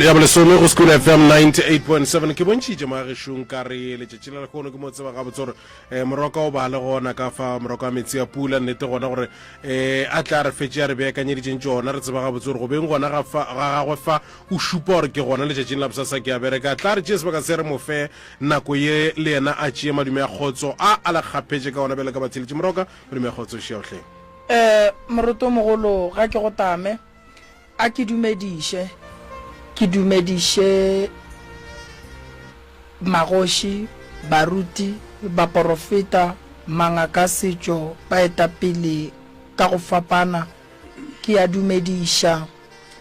ya bolesome go School FM 98.7 ke bontšitše magešong ka re letšatši la lekgono ke mo tseba gabotse gore moroka o ba le gona ka fa moroka wa metsi a pula nnete gona gore a tla re fetse ya re beakanyeditšeng tšona re tseba gabotse gore go beng gona ga gagwe fa o šupa gore ke gona letšatšing la bosasa ke a bereka tla re tšee sebaka se re mo fe nako ye le yena a tšee madume ya kgotso a la kgapetše ka gona bele ka batheletše moroka madume ya kgotso šiaotleng moroto mogolo ga ke go tame a ke dumediše magoši baruti baporofeta mangaka setšo baetapele ka go fapana ke a dumediša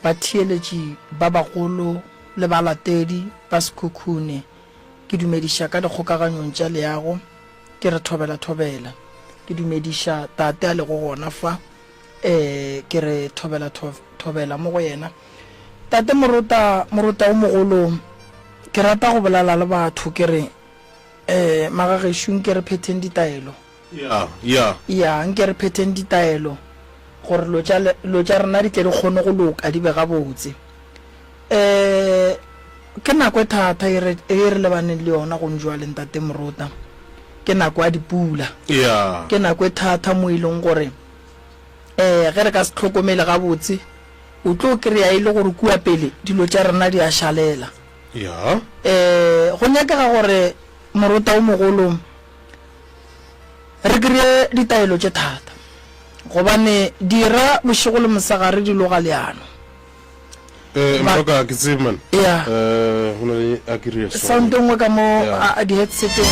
batheeletši ba bagolo le balatedi ba sekhukhune ke dumediša ka dikgokaganyong tša leago ke re thobela ke dumediša tate a le go gona fa ke re thobela mo go yena tate moruta o mogolo ke rata go bolala le batho ke re magagešong ke re phetheng ditaelo nke re phetheng ditaelo gore lo tša rena di tle di kgone go loka di be gabotse ke nako e thata e re lebaneng le yona go njwaleng tate moruta ke nako ya dipula ke nako e thata mo e leng gore ge re ka se tlhokomele gabotse o tlo kry-a e le gore kua pele dilo tša rena di a šalela go nyakega gore moruta o mogolo re kry-e ditaelo tše thata gobane dira bošego le mosagare di loga leano moroka ke tsebman go na le a kry-a sound engwe ka mo di-headseteng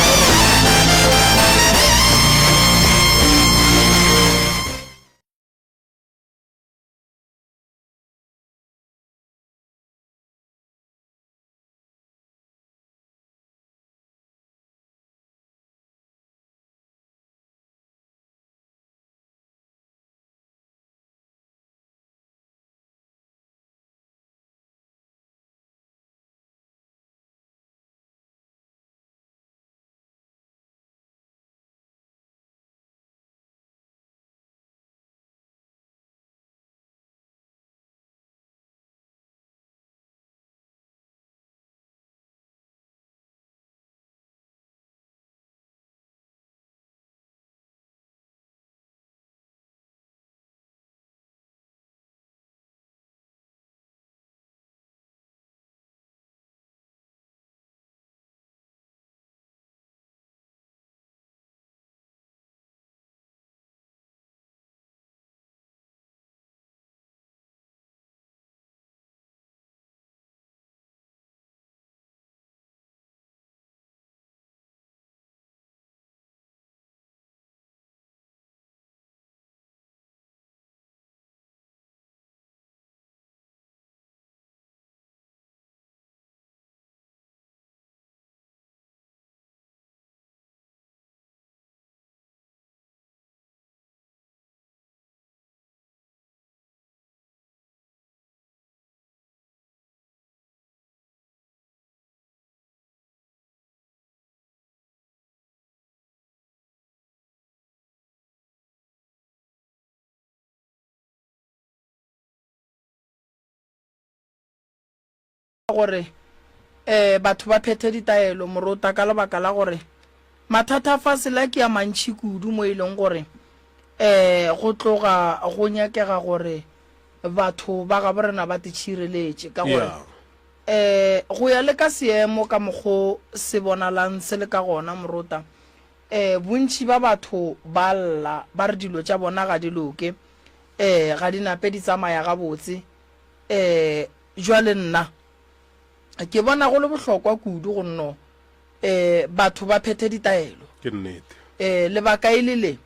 gore batho ba phethe ditaelo moruta ka lebaka la gore mathata fa sela ke ya mantši kudu mo e leng gore go tloga go nyakega gore batho ba ga borena ba tšhireletše ka gore go ya le ka seemo ka mokgo se bonalang se le ka gona moruta bontši ba batho ba lla ba re dilo tša bona ga di loke ga di nape di tsamaya gabotse jwale nna ke bona go le bohlokwa kudu go nno batho ba phethe ditaelo ke nnete lebaka e le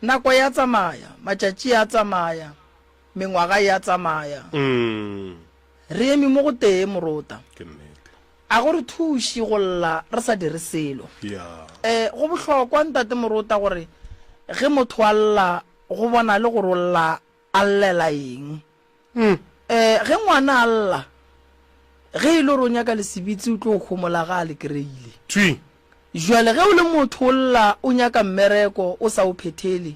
nako ya tsamaya matšatši ya tsamaya mengwaga ya tsamaya re eme mo go tee moruta ke nnete a gore thuši go lla re sa dire selo go bohlokwa ntate moruta gore ge motho a lla go bona le gore o lla a llela eng ge ngwana a lla ge e le ronya ka lesebitsi o tlo kgomola ga a le kreile jwale ge o le motho o lla o nyaka mmereko o sa o phethele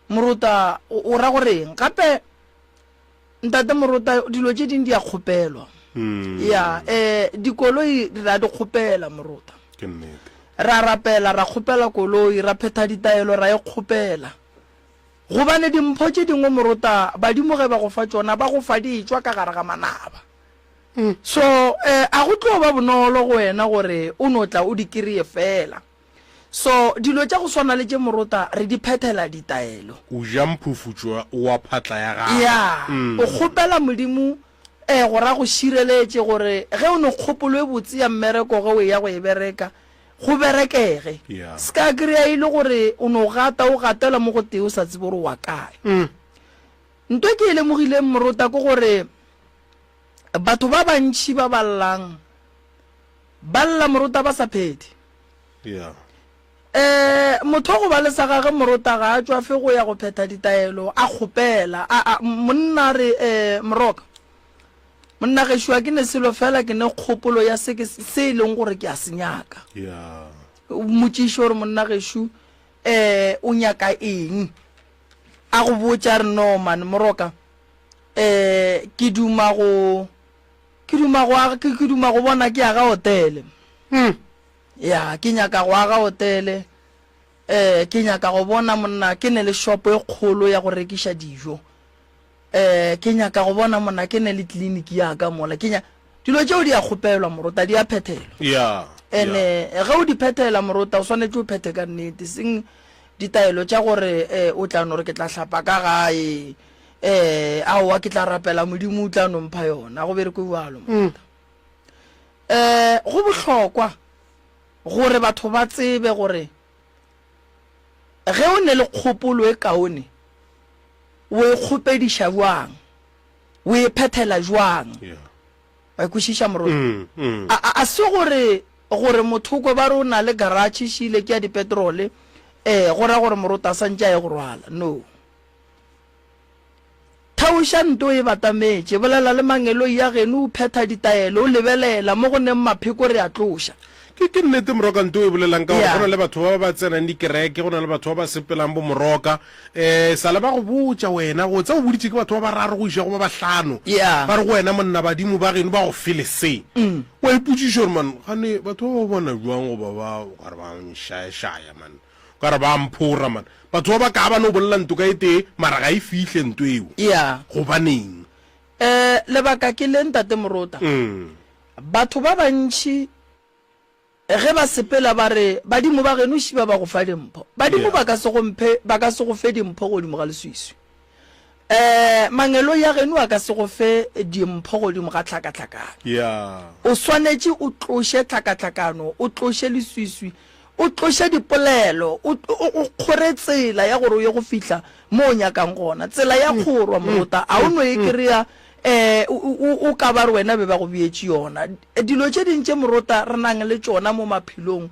moruta o ra goreng gape ntate morota dilo tse ding di a kgopelwa ya dikoloi ra di kgopela morota ke nnete ra rapela ra kgopela koloi ra phetha ditaelo ra e kgopela gobane dimpho tse dingwe morota badimo ge ba go fa tsona ba go fa ditswa ka gare ga manaba so a go tlo ba bonolo go wena gore o no tla o di kry fela so dilo tša go swana le tše morota re di phethela ditaelo o ja mphufutswa wa phatla ya gago ya o kgopela modimo go ra go šireletse gore ge o ne kgopolo e botse ya mmereko ge o ya go e bereka go berekege Yeah. ska kry-a ile gore o no gata o gatela mo go tee o sa tsebe gore wa kae ntho ke e lemogileng morota ke gore batho ba bantši ba ballang ba lla morota ba sa phete yeah motho go ba le sa gage morota ga a tswa fe go ya go phetha ditaelo a kgopela monna re moroka monna ge shwa ke ne selo fela ke ne kgopolo ya se e leng gore ke a senyaka yeah motšišo gore monna gešo o nyaka eng a go botša re no man moroka ke duma go bona ke aga hotele ya ke nyaka go aga hotele ke nyaka go bona monna ke ne le shopo e kgolo ya go rekiša dijo ke nyaka go bona monna ke ne le tleliniki ya ka mola dilo tšeo di a kgopelwa morota di a phethelwa yeah ene ge o di phethela morota o swanetse o phethe ka nnete seng ditaelo tša gore o tla no re ke tla hlapa ka gae aowa ke tla rapela modimo o tla no mpha yona go bereko bjalo morota go bohlokwa gore batho ba tsebe gore ge o ne le kgopolo e kaone o e kgopediša jwang o e phethela jwang yeah wa ikwešiša morota a se gore mothoko ba re o na le garage šile ke ya dipetrole go ra gore morota a santša e go rwala no thaoša nto e batametše bolela le mangeloi ya geno o phetha ditaelo o lebelela mo go neng mapheko re a tloša ke nnete moroka nto e bolelang ka gore Yeah. go na le batho ba ba tsenang dikereke go na le batho ba ba sepelang bo moroka sale ba go botša wena go tsa o boditše ke batho ba bararo go iša go ba bahlano Yeah. ba re go wena monna badimo ba geno ba go fele se wa ipotšiša gore man gane batho ba ba bona jwang goba ba kare ba nšaešaya man kare ba mphora man batho ba ba ka ba no bolela nto ka e tee mara ga e fihle nto eo ya gobaneng lebaka ke le ntate morota batho ba bantši ge ba sepela ba re badimo ba geno šiba ba go fa dimpho badimo ba ka se go fe dimpho godimo ga leswiswi mangelo ya geno a ka se go fe dimpho godimo ga tlhakatlhakano ya o swanetše o tloše tlhakatlhakano o tloše leswiswi o tloše dipolelo o kgore tsela ya gore o ye go fihla mo o nyakang gona tsela ya kgorwa morota a o no e kry-a o ka ba re wena be ba go bietše yona dilo tše dintše morota re nang le tšona mo maphelong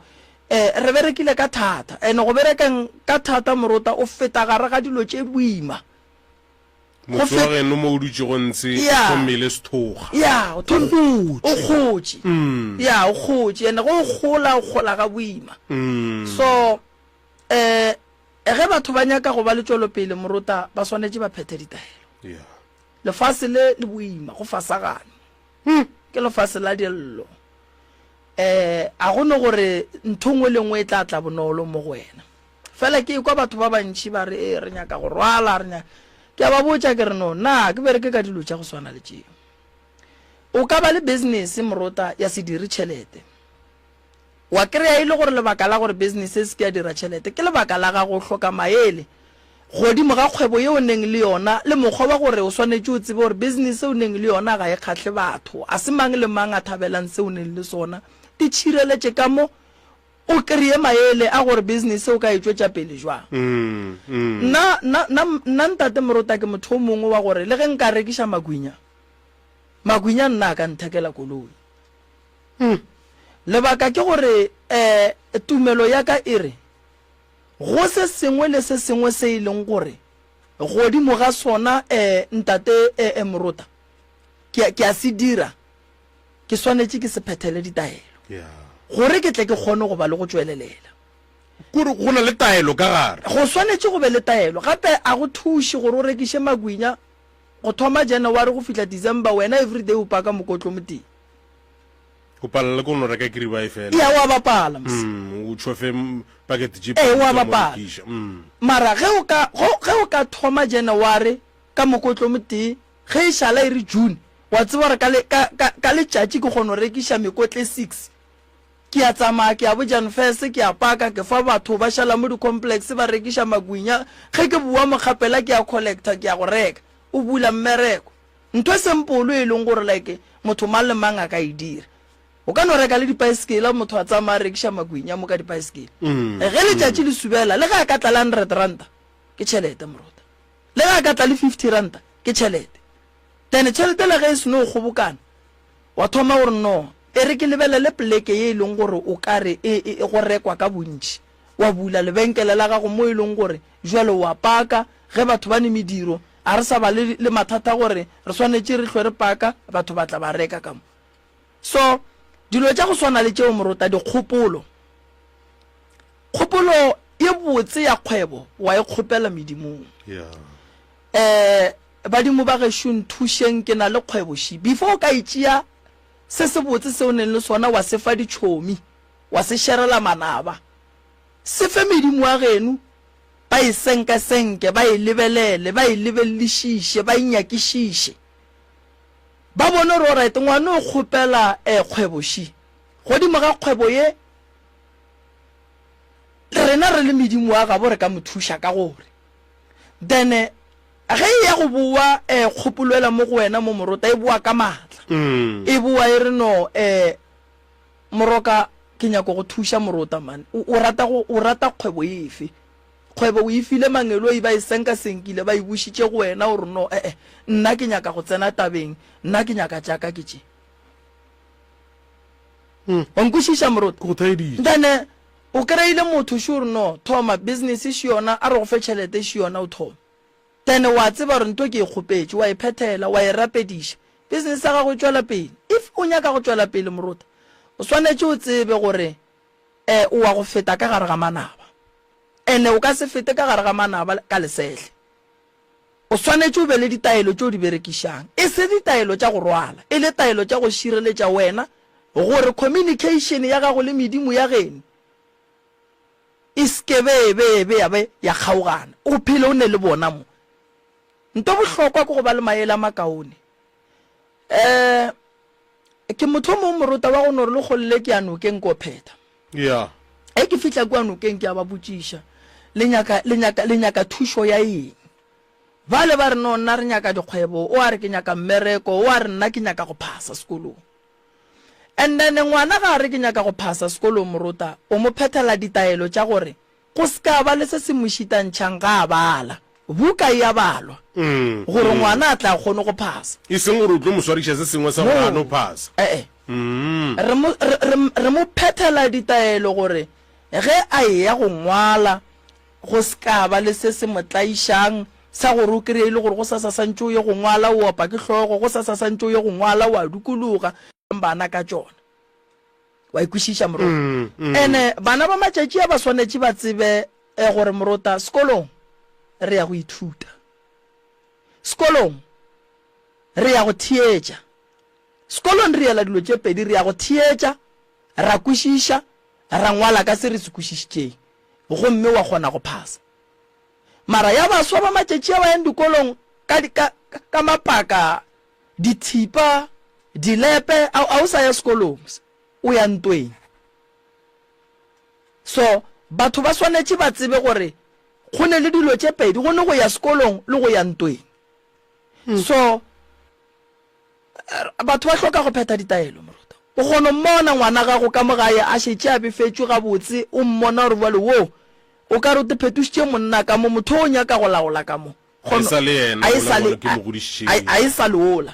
re berekile ka thata ene go berekang ka thata morota o feta gare ga dilo tše boima motho wa geno mo o dutse go ntse Yeah. go mmele sethoga ya o kgotše ya o kgotše ene go o gola ga boima so ge batho ba nyaka go ba le tšwelopele morota ba swanetše ba phethe ditaelo yeah lefase le boima go fasagane ke lefase la dillo a gone gore ntho nngwe le nngwe e tla tla bonolo mo go wena fela ke kwa batho ba bantši ba re re nyaka go rwala ke a ba botša ke re no na ke bereke ka dilo tša go swana le tšeo o ka ba le business morota ya se dire tšhelete wa kry-a e le gore lebaka la gore business e se ke ya dira tšhelete ke lebaka la ga go hloka maele godimo ga kgwebo ye o neng le yona le mokgwa wa gore o swanetše o tsebe gore business e o neng le yona ga e kgatlhe batho a se mang le mang a thabelang se o neng le sona di tšhireletše ka mo o kry-e maele a gore business e o ka e tšwetša pele jwang nna ntate morota ke motho o mongwe wa gore le ge nka rekiša magwinya nna a ka nthekela koloi lebaka ke gore tumelo ya ka e re go se sengwe le se sengwe se e leng gore godimo ga sona ntate morota ke a se dira ke swanetše ke se phethele ditaelo yeah gore ke tle ke kgone go ba le go tswelelela kore go na le taelo ka gare go swanetše go be le taelo gape a go thuše gore o rekiše magwinya go thoma January go fitla December wena everyday o paka mokotlo moteng o palala go no reka kiriba fela ya wa bapala o tshofe packet jeep wa bapala mara ge o ka thoma January ka mokotlo moteng ge shala iri June wa tseba re ka le tšatši ke kgono rekisha mekotle 6 ke a tsamaya ke a bojan first ke a paka ke fa batho ba shala mo di complex ba rekisha magwinya ge ke bua mogapela ke a collector ke a go reka o bula mmereko ntwe sempolo e leng gore like motho mang le mang a ka idira o ka no reka le di bicycle motho a tsamaya rekisha magwinya mo ka di bicycle ge le tšatši le subela le ga ka tla 100 rand ke tšhelete morota le ga ka tla le 50 rand ke tšhelete tene tšhelete le ge e seno go bokana wa thoma gore no e re ke lebelele pleke ye e leng gore o kare e go rekwa ka bontši wa bula lebenkele la gago mo e leng gore jwale wa paka ge batho ba ne mediro a re sa ba le mathata gore re swanetse re hlwe re paka batho ba tla ba reka ka mo so dilo tša go swana le tšeo morota dikgopolo e botse ya kgwebo wa e kgopela medimong badimo ba gešo nthušeng ke na le kgwebo shi before o ka itšea se se botse se o neng le sona wa se fa ditšhomi wa se šerela manaba se fe medimo wa geno ba e senke ba e lebelele ba e lebelelišiše ba e nyakišiše ba bone gore right ngwane o kgopela kgwebo shi godimo ga kgwebo ye rena re le medimo wa gabo re ka mo thuša ka gore then ge ya go bua kgopoloela mo go wena mo morota e bua ka matla e bua e re no moroka ke nyako go thuša morota man o rata kgwebo efe kgwebo o ifile mangelo e ba e senka-senkile ba e bušitše go wena gore no nna ke nyaka go tsena tabeng nna ke nyaka tšaka ke tše wa nkwešiša morota then o kry-ile motho sure no thoma business še yona a re go fe tšhelete še yona o thoma then wa tseba gore nto ke e kgopetše wa e phethela wa e rapediša business ya gago e tšwela pele if o nyaka go tšwela pele morota o swanetše o tsebe gore o wa go feta ka gare ga manaba ene o ka se fete ka gare ga manaba ka lesehle o swanetše o be le ditaelo tšeo di berekišang e se ditaelo tša go rwala e le taelo tša go šireletša wena gore communication ya gago le medimo ya geno e skebebe ya kgaogana o phele o ne le bona mo nto bohlokwa ke go ba le maele a makaone ke motho mo morota wa go no re le golle ke anokeng ko pheta ke fitla kwa anokeng ke a ba botšiša le nyaka thušo ya eng ba le ba re no nna re nyaka dikgwebo o a re ke nyaka mmereko o a re nna ke nyaka go phasa sekolong and then ngwana ga re ke nyaka go phasa sekolong morota o mo phethela ditaelo tša gore go ska ba le se se mošitantšhang ga a bala buka ya balwa gore ngwana a tla kgone go phasa e seng gore o tlo moswariša se sengwe sa gore a no phasa re mo phethela ditaelo gore ge a ya go ngwala go ska ba le se se motlaišang sa gore o kry-e le gore go sa sasantše o ye go ngwala o opa ke hlogo go sa sasantše o ye go ngwala wa dukologa bana ka tšona wa ikwešiša morota ene bana ba matšatši a ba swanetše ba tsebe gore morota sekolong re ya go ithuta sekolong re ya go theetša sekolong re ela dilo tše pedi re ya go theetša ra kwešiša ra ngwala ka se re se kwešišitšeng gomme wa kgona go phasa mara ya baswa ba matšatši a ba yang dikolong ka mapaka dithipa dilepe a o sa ya sekolong o ya ntweng so batho ba swanetše ba tsebe gore go ne le dilo tše pedi go ne go ya sekolong le go ya ntweng so batho ba hloka go phetha ditaelo morota o kgona mmona ngwana gago ka mogae a šetše a befetšwe gabotse o mmona gore bale wo o ka re o te phetošitše monna ka mo motho o nyaka go laola ka mo a e sa leola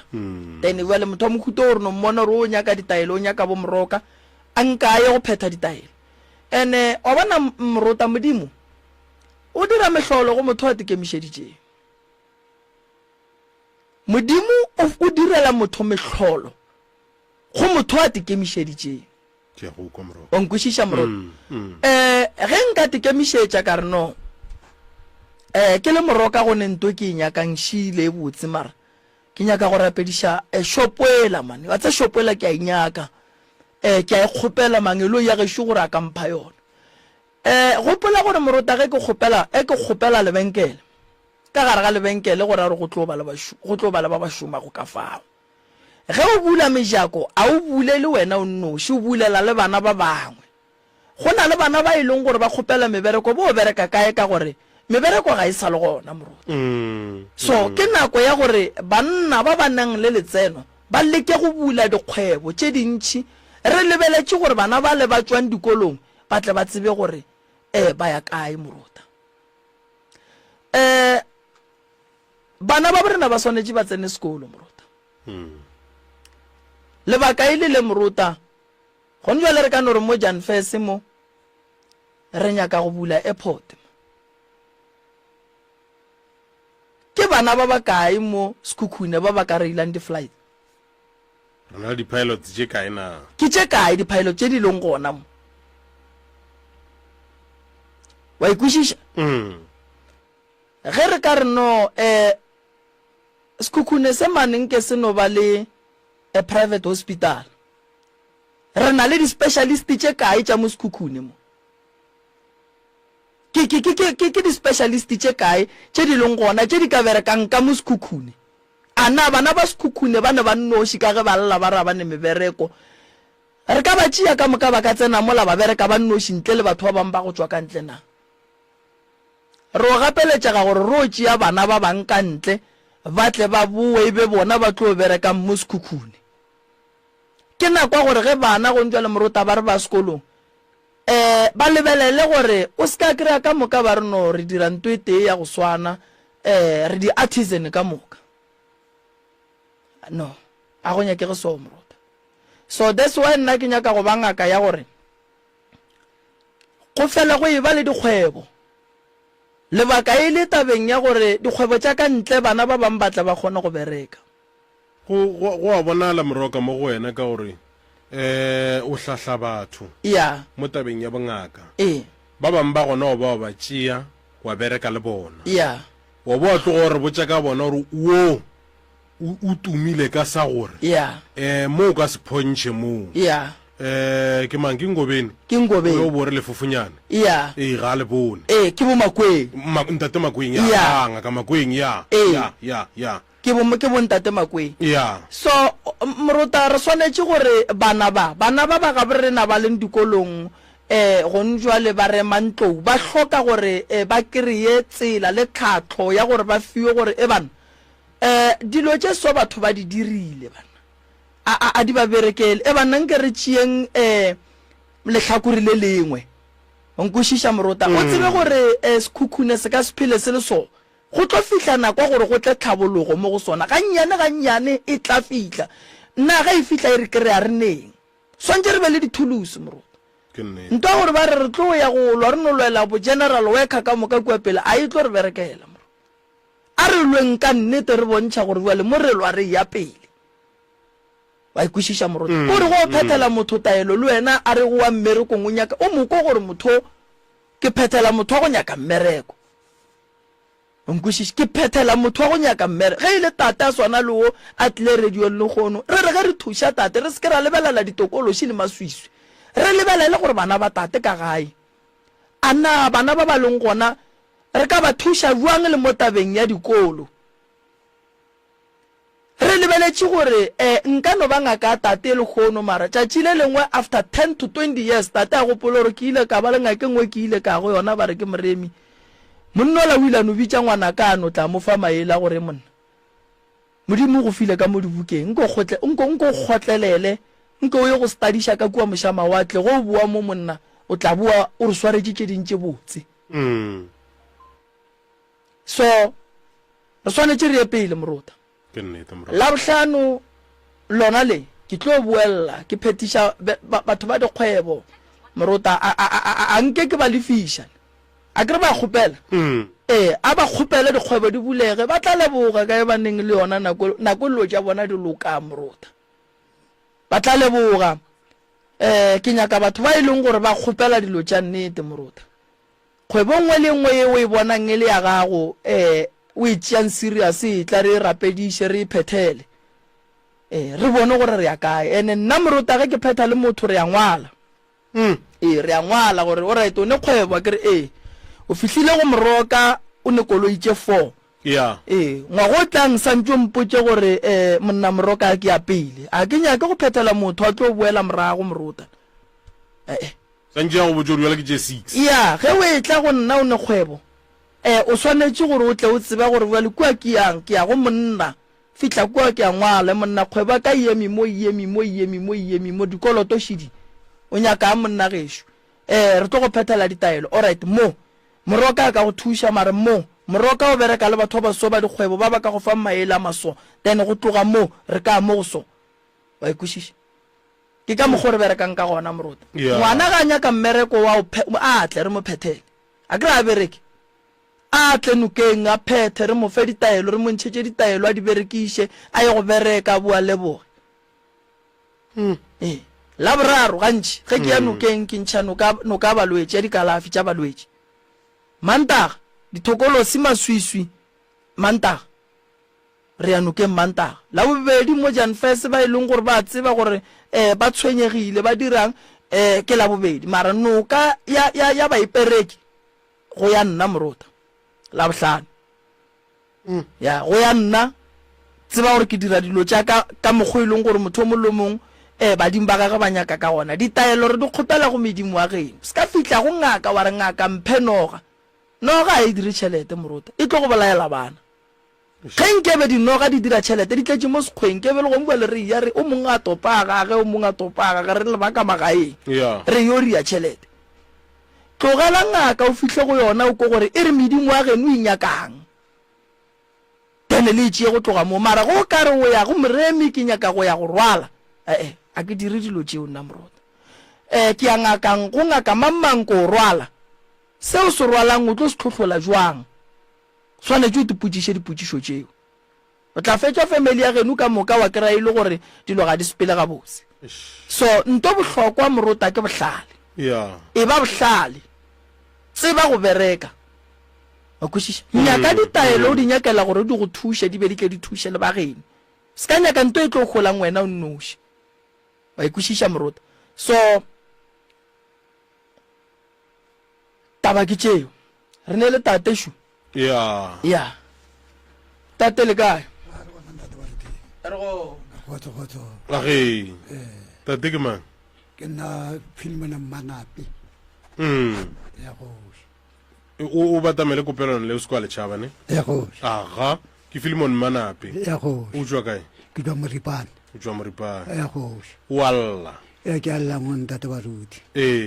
then wale motho wa mokhuto gore no mmona gore o nyaka ditaelo o nyaka bo moroka a nka a ye go phetha ditaelo ene wa bona morota modimo o dira mehlolo go motho a tekemišeditšeng modimo o direla motho mehlolo go motho a tekemišeditšeng wa nkwešiša morota ge nka tekemišetša ka re no ke le moroka go ne nto ke nyakang šile e botse mara ke nyaka go rapediša shopoela mane wa tsa shopoela ke a inyaka ke a ikgopela mangelo ya gešo gore a ka mpha yona gopola gore morota ge ke kgopela lebenkele ka gare ga lebenkele gore a re go tlo bala ba ba šoma go ka fao ge o bula mejako a o bule le wena o nnoši o bulela le bana ba bangwe go na le bana ba e leng gore ba kgopela mebereko bo o bereka kae ka gore mebereko ga e sa le gona morota so ke nako ya gore banna ba ba nang le letseno ba leke go bula dikgwebo tše dintšhi re lebeletse gore bana ba le ba tswang dikolong ba tle ba tsebe gore ba ya kae morota bana ba borena ba swanetse ba tsene sekolo morota lebaka ile le morota go njwale re ka no re mo Jan Fes mo re nyaka go bula airport ke bana ba ba kae mo Sekhukhune ba ba ka reilang di-flight rena di-pilots tše kae na ke tše kae di-pilot tše di leng gona mo wa ikwešiša ge re ka re no Sekhukhune se maneng ke se no ba le a private hospital re na le di-specialist tše kae tša mo Sekhukhune mo ke di-specialist tše kae tše di leng gona tše di ka berekang ka mo Sekhukhune a na bana ba Sekhukhune ba ne ba nnoši ka ge ba lela ba ra ba ne mebereko re ka ba tšea ka moka ba ka tsena mola ba bereka ba nnoši ntle le batho ba bangwe ba go tswa ka ntle na re o gapeletšega gore re o tšea bana ba bang ka ntle ba tle ba boe e be bona ba tlo berekang mo Sekhukhune ke nakwa gore ge bana go ntšwa le morota ba re ba sekolong ba lebelele gore o se ka kry-a ka moka ba re no re dira nto e tee ya go swana re di-artisan ka moka no a go nyakege so morota so that's why nna ke nyaka go ba ngaka ya gore go fela go e ba le dikgwebo lebaka e le tabeng ya gore dikgwebo tša ka ntle bana ba bang batla ba kgona go bereka go a bonala moroka mo go wena ka gore o hlahla batho ya mo tabeng ya bongaka ba bang ba gona o ba tšea wa bereka le bona ya wa bo tlo gore botša ka bona gore wo o tumile ka sa gore ya mo ka se pontšhe moo ya ke mang ke Ngobeni o bore lefofunyane ya ga le bone ke bo Makweng ntate Makweng ya ngaka Makweng ya ke bo ntate Makweng ya so morota re swanetse gore bana ba ga borena ba leng dikolong go njwa le ba rema ntlou ba hloka gore ba kreye tsela le kgatlho ya gore ba fiwe gore bana dilo tše so batho ba di dirile bana a di ba berekele bana nke re tšeeng lehlakore le lengwe nkwešiša morota o tsebe gore Sekhukhune se ka sephele se le so go tlo fihla nako gore go tle tlhabologo mo go sona gannyane e tla fihla nna ga e fihla e re kry a re neng swantse re be le dithulusi morota nto ya gore ba re tlo ya go lwa re no lwela bo general worker ka moka kua pele a e tlo re berekela a re lweng ka nnete re bontšha gore jale mo re lwa re ya pele wa ikwešiša morota gore go phethela motho taelo le wena a re go wa mmerekong o nyaka o moko gore motho ke phethela motho wa go nyaka mmereko nkwešiša ke phethela motho wa go nyaka mmereko ge e le tate a swana le o a tlile radiong le kgono re re ge re thuša tate re se ke ra lebelela ditokološi le maswiswi re lebelele gore bana ba tate ka gae a na bana ba ba leng gona re ka ba thuša jwang le mo tabeng ya dikolo re lebeletše gore nka no ba ngaka tate le kgono mara tšatši le lengwe after 10 to 20 years tate a gopolo gore ke ile ka ba le ngake ngwe ke ile ka go yona ba re ke moremi monna la o ile no bitša ngwana ka no tla mo fa maele gore monna modimo go file ka mo dibukeng nko gotlelele nke o ye go studiša ka kua mošama watle go bua mo monna o tla bua o re swaretše tše dintše botse so re swanetše re ye pele morota la bohlano lona le ke tlo buella ke phetiša batho ba dikgwebo morota a nke ke ba lefiša a kere ba kgopela a ba kgopele dikgwebo di bulege ba tla leboga ka e ba neng le yona nako lo tša bona di loka morota ba tla leboga ke nyaka batho ba e leng gore ba kgopela dilo tša nnete morota kgwebo nngwe le nngwe ye o e bonang e le ya gago o itseang serious e tla re rapediše re phethele re bone gore re ya kae ene nna moruta ge ke phetha le motho re ya ngwala re ya ngwala gore o right o ne kgwebo ke re o fihlile go moroka o ne koloitše 4 ngwago tlang santse mpotse gore monna moroka ke ya pele a ke nyake go phethela motho a tlo boela morago moruta santse go botse gore ke je 6 ge o etla go nna o ne kgwebo o swanetse gore o tle o tseba gore bjale kua ke yang ke ya go monna fitla kua ke ya ngwala monna kgwebo ka yemi mo dikoloto shidi o nyaka monna gešo re tlo go phethela ditaelo alright moroka ka go thuša mare moroka o bereka le batho ba so ba dikgwebo ba ba ka go fa maele a maso then go tloga re ka mo go so wa ikušiša ke ka mogore berekang ka gona moruta ngwana ga nyaka mmereko wa a tle re mo phethele a kry a bereke a tle nokeng a phethe re mo fe ditaelo re mo ntšhetše ditaelo a di berekiše a ye go bereka a bua leboge la boraro gantši ge ke ya nokeng ke ntšha noka balwetse ya dikalafi tša balwetse mantaga dithokolosi maswiswi mantaga re ya nokeng mantaga la bobedi mo janfes ba e leng gore ba tseba gore ba tshwenyegile ba dirang ke la bobedi mara noka ya baipereki go ya nna moruta la bohlano go ya nna tseba gore ke dira dilo tša ka mokgwa e leng gore motho o molomong badimo ba gage ba nyaka ka gona ditaelo re di kgopela go medimo wa geno se ka fitlha go ngaka wa re ngaka mphe noga a e dire tšhelete moruta e tlo go bolaela bana ge nkebe dinoga di dira tšhelete di tletše mo sekgweng kebe le go mbua le re ya re o mongwe a topa gage o mongwe a topa gage re lebaka magaeng re yo ria tšhelete tlogela ngaka o fihle go yona o ko gore e re medimo wa geno o inyakang tene le itšee go tloga mo mara go ka re o ya go moremi ke nyaka go ya go rwala a ke dire dilo tšeo nna moruta ke ya ngakang go ngaka mamang ko o rwala seo se rwalang o tlo se tlhotlhola jwang swanetse o tepotšiše dipotšišo tšeo o tla fetša family ya geno ka moka wa kry-a e le gore dilo ga di sepele gabotse so nto bohlokwa moruta ke bohlale e ba bohlale tseba go bereka wa kwešiša nyaka ditaelo o di nyakela gore di go thuše di be di ke di thuše le ba geno se ka nyaka nto e tlo golang wena o nnoše wa ikwešiša moruta so taba ke tšeo re ne le tatešo tate le kae age tate ke mang ke nna Philemon Manapi o batamele kopelano le o se kwa letšhaba ne aga ke Philemon Manapi o tswa kae ke tswa Moripane o tswa Moripane o alla ke alla mo ntate baruti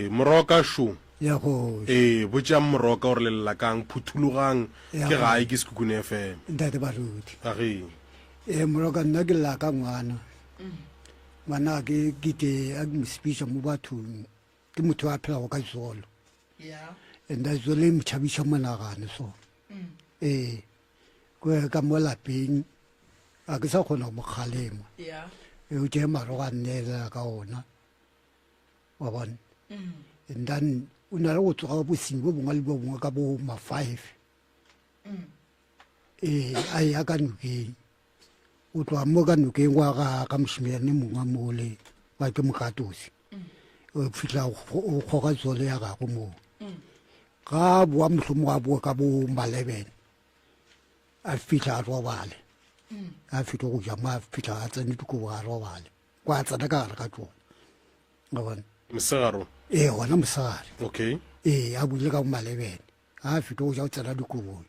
moroka sho botšang moroka gore lelela kang phuthulugang ke gae ke Sekhukhune FM ntate baruti age moroka nna ke lla ka ngwana ke kite a mo speech mo bathong ke motho a phela go ka zolo and that's the name chabisha monagane so go ka mo lapeng a ke sa khona mo khalema o je maroga nnela ka ona wa bona and then una go tsoga bo singwe bo ngali bo ka bo ma 5 ai ya ka nuke o tloa mo ka nuke wa ka moshimene mongwe mole wa ke mokatosi o fitla o khoga zole ya ga go mo ka bo mhlomo wa bo ka bo maleben a fitla a robale a fitla go jama fitla a tsene go wa robale kwa tsana ka ga tlo ngabana msagaro wona mosagare okay a bule ka malebene a fitla go ja tsana dikobong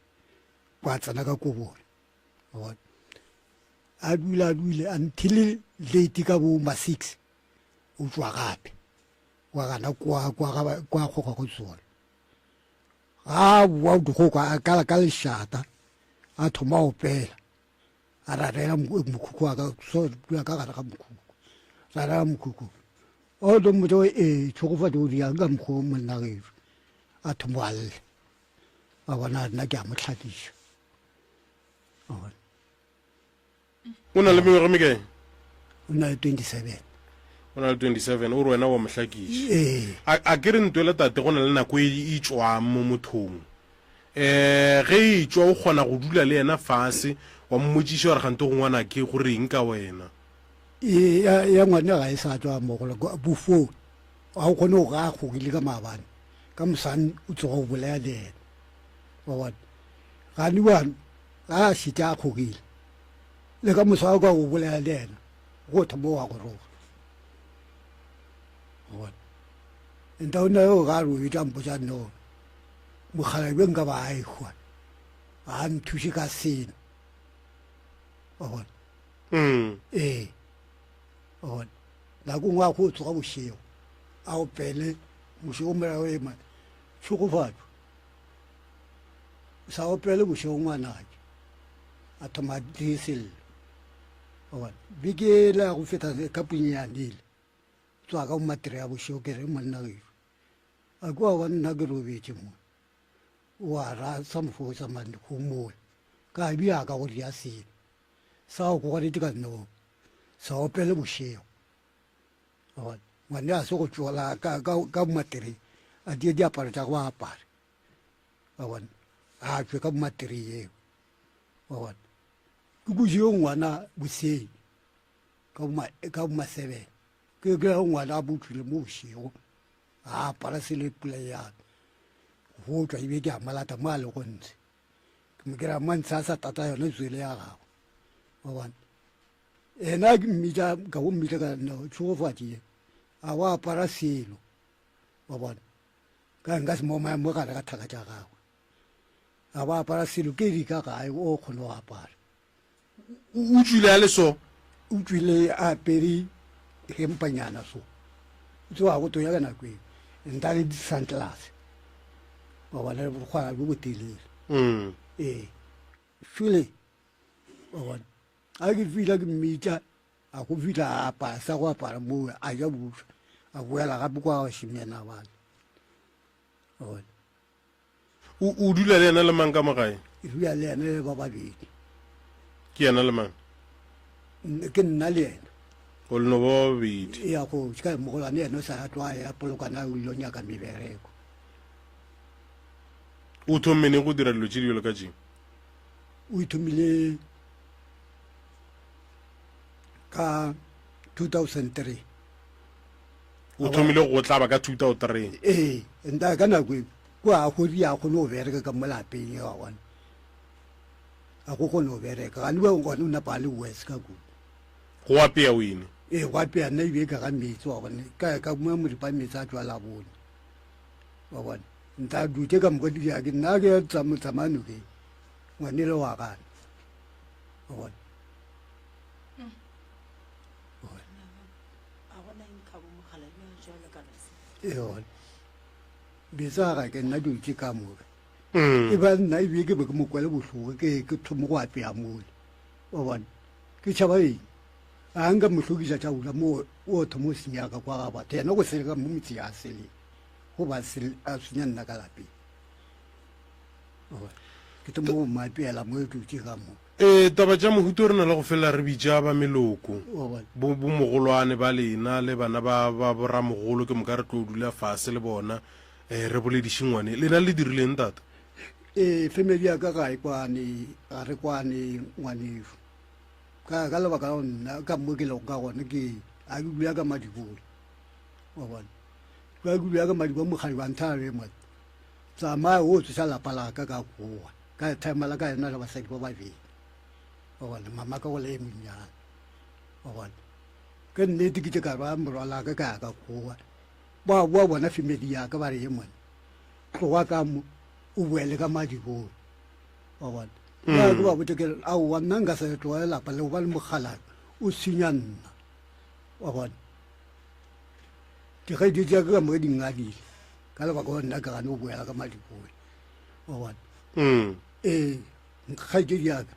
kwa tsana ka kobong wa a dule until late ka bo ma 6 o tswa gape wa gana kwa go go tsona wa go kwa ka leshata a thoma o pela a rarela mokhuku wa ka so ka ga mokhuku rara mokhuku o do mo tshogofa do ri anga mkho monna ge a thomwal a bona nna ke a motlhadisha o na le mengwaga mekae o na le 27 o na le 27 o re wena wa mohlakiša a ke re ntwele tate go na le nako e tswang mo mothong ge e tswa o kgona go dula le yena fase wa mmotšiša gore gante go ngwana ke go reng ka wena ya ngwana ga e sa tswa mogolo bofo a o kgone go ga kgogile ka maabane ka mosane o tsoga go bolaya le ena wa bona gane bano ga a šite a kgogile le ka mosa ka go bolaya le ena go thoma wa go roga wa bona enta o na yo ga ro ita mpotsa no mogala nka ba a ikgwa a nthuše ka seno wa bona on la go ngwa go tsoga bošego a o pele mošego mora o ema tšhogofatšo sa o pele bošego ngwanake a thoma diesel on bike la go feta ka punyanile tswa ka matire ya bošego ke re monna gešo a kwa wa nna ke robetse mo wa ra samfo sa man go mo ka bia ka go dia seno sa go go di ka no sa o pele bošego ngwane a se go tšola ka matiri a die diaparo tša go apare a tšwe ka matiri eo ke boseo ngwana bosei ka bomasebene ke ngwana a botswile mo bošego a apara sele pula yana go tšwa ebe ke a malata mo a le go ntse ke mo kera mantse a sa tata yone tswele ya gago ena ke mmita ka go mmita ka no tšhogofatšie a wa apara selo wa bona ka nka se mo maemo gare ka thaka tša gagwe a wa apara selo ke di ka gae o kgone go apara o tswile a le so o tswile a apere hempanyana so tso a go toya ka nako e nta le di-sunglass wa bona go kgwana bo bo telele file wa bona a ke fila ke mmita a go fila a apara sa go apara mo a ja buswa a boela gape kwa šimena bana o dula le ena le mang ka mogae e dula le ena le ba babedi ke ena le mang ke nna le ena o leno ba babedi ya go ka mogolwane ena o sa atwa ya polokana o ilo nyaka mebereko o thommene go dira dilo tse di jalo ka jeng o ithomile ka 2003 o thomile go tlaba ka 2003 nta ka nako kwa go ria go no bereka ka molapeng ya wana a go no bereka ga nwe go nna pa le west ka go apea o ine go apea nna ibe ka ga metsi wa bona ka mo mo ripa metsi a tswa la bona wa bona nta dute ka mo di ya ke nna ke tsamano ke ngwane le wa kana wa bona bisa ga ke nna dutse ka mo e ba nna e ke be ke mo kwele botlhogo ke thomo go apea mole wa bona ke tšhaba eng a nka mohlokisa tša ula mo o thomo o senyaka kwa ga batho yena go seleka mo metsi a sele go ba a senya nna ka lapeng ke thomo go maapeela mo e dutse ka mo taba tša mohuto re na le go fela re bitša ba meloko bo mogolwane ba lena le bana ba boramogolo ke moka re tlo dula fase le bona re bolediše ngwane lena le dirileng tata family ya ka ga re kwane ngwaneso ka lebaka la nna ka mo ke lego ka gone ke a ke dula ka madikolo wa bona ka dula ka madikolo mogadi wa nthabe mo tsamaya o tsosa lapa la ka goa ka time la ka yena le basadi ba babedi wa bona mama ka go le monyana wa bona ke nnete ke ka ba morwala ka goa ba bona family ya ka ba re mo tloga ka mo o boele ka madikolo wa bona ba go ba botse ke a wa nna nka se tloga lapa le ba le mogala o senya nna wa bona ke ga di ka mo di ngadile ka lebaka go nna ka gane o boela ka madikolo wa bona ga ke diaka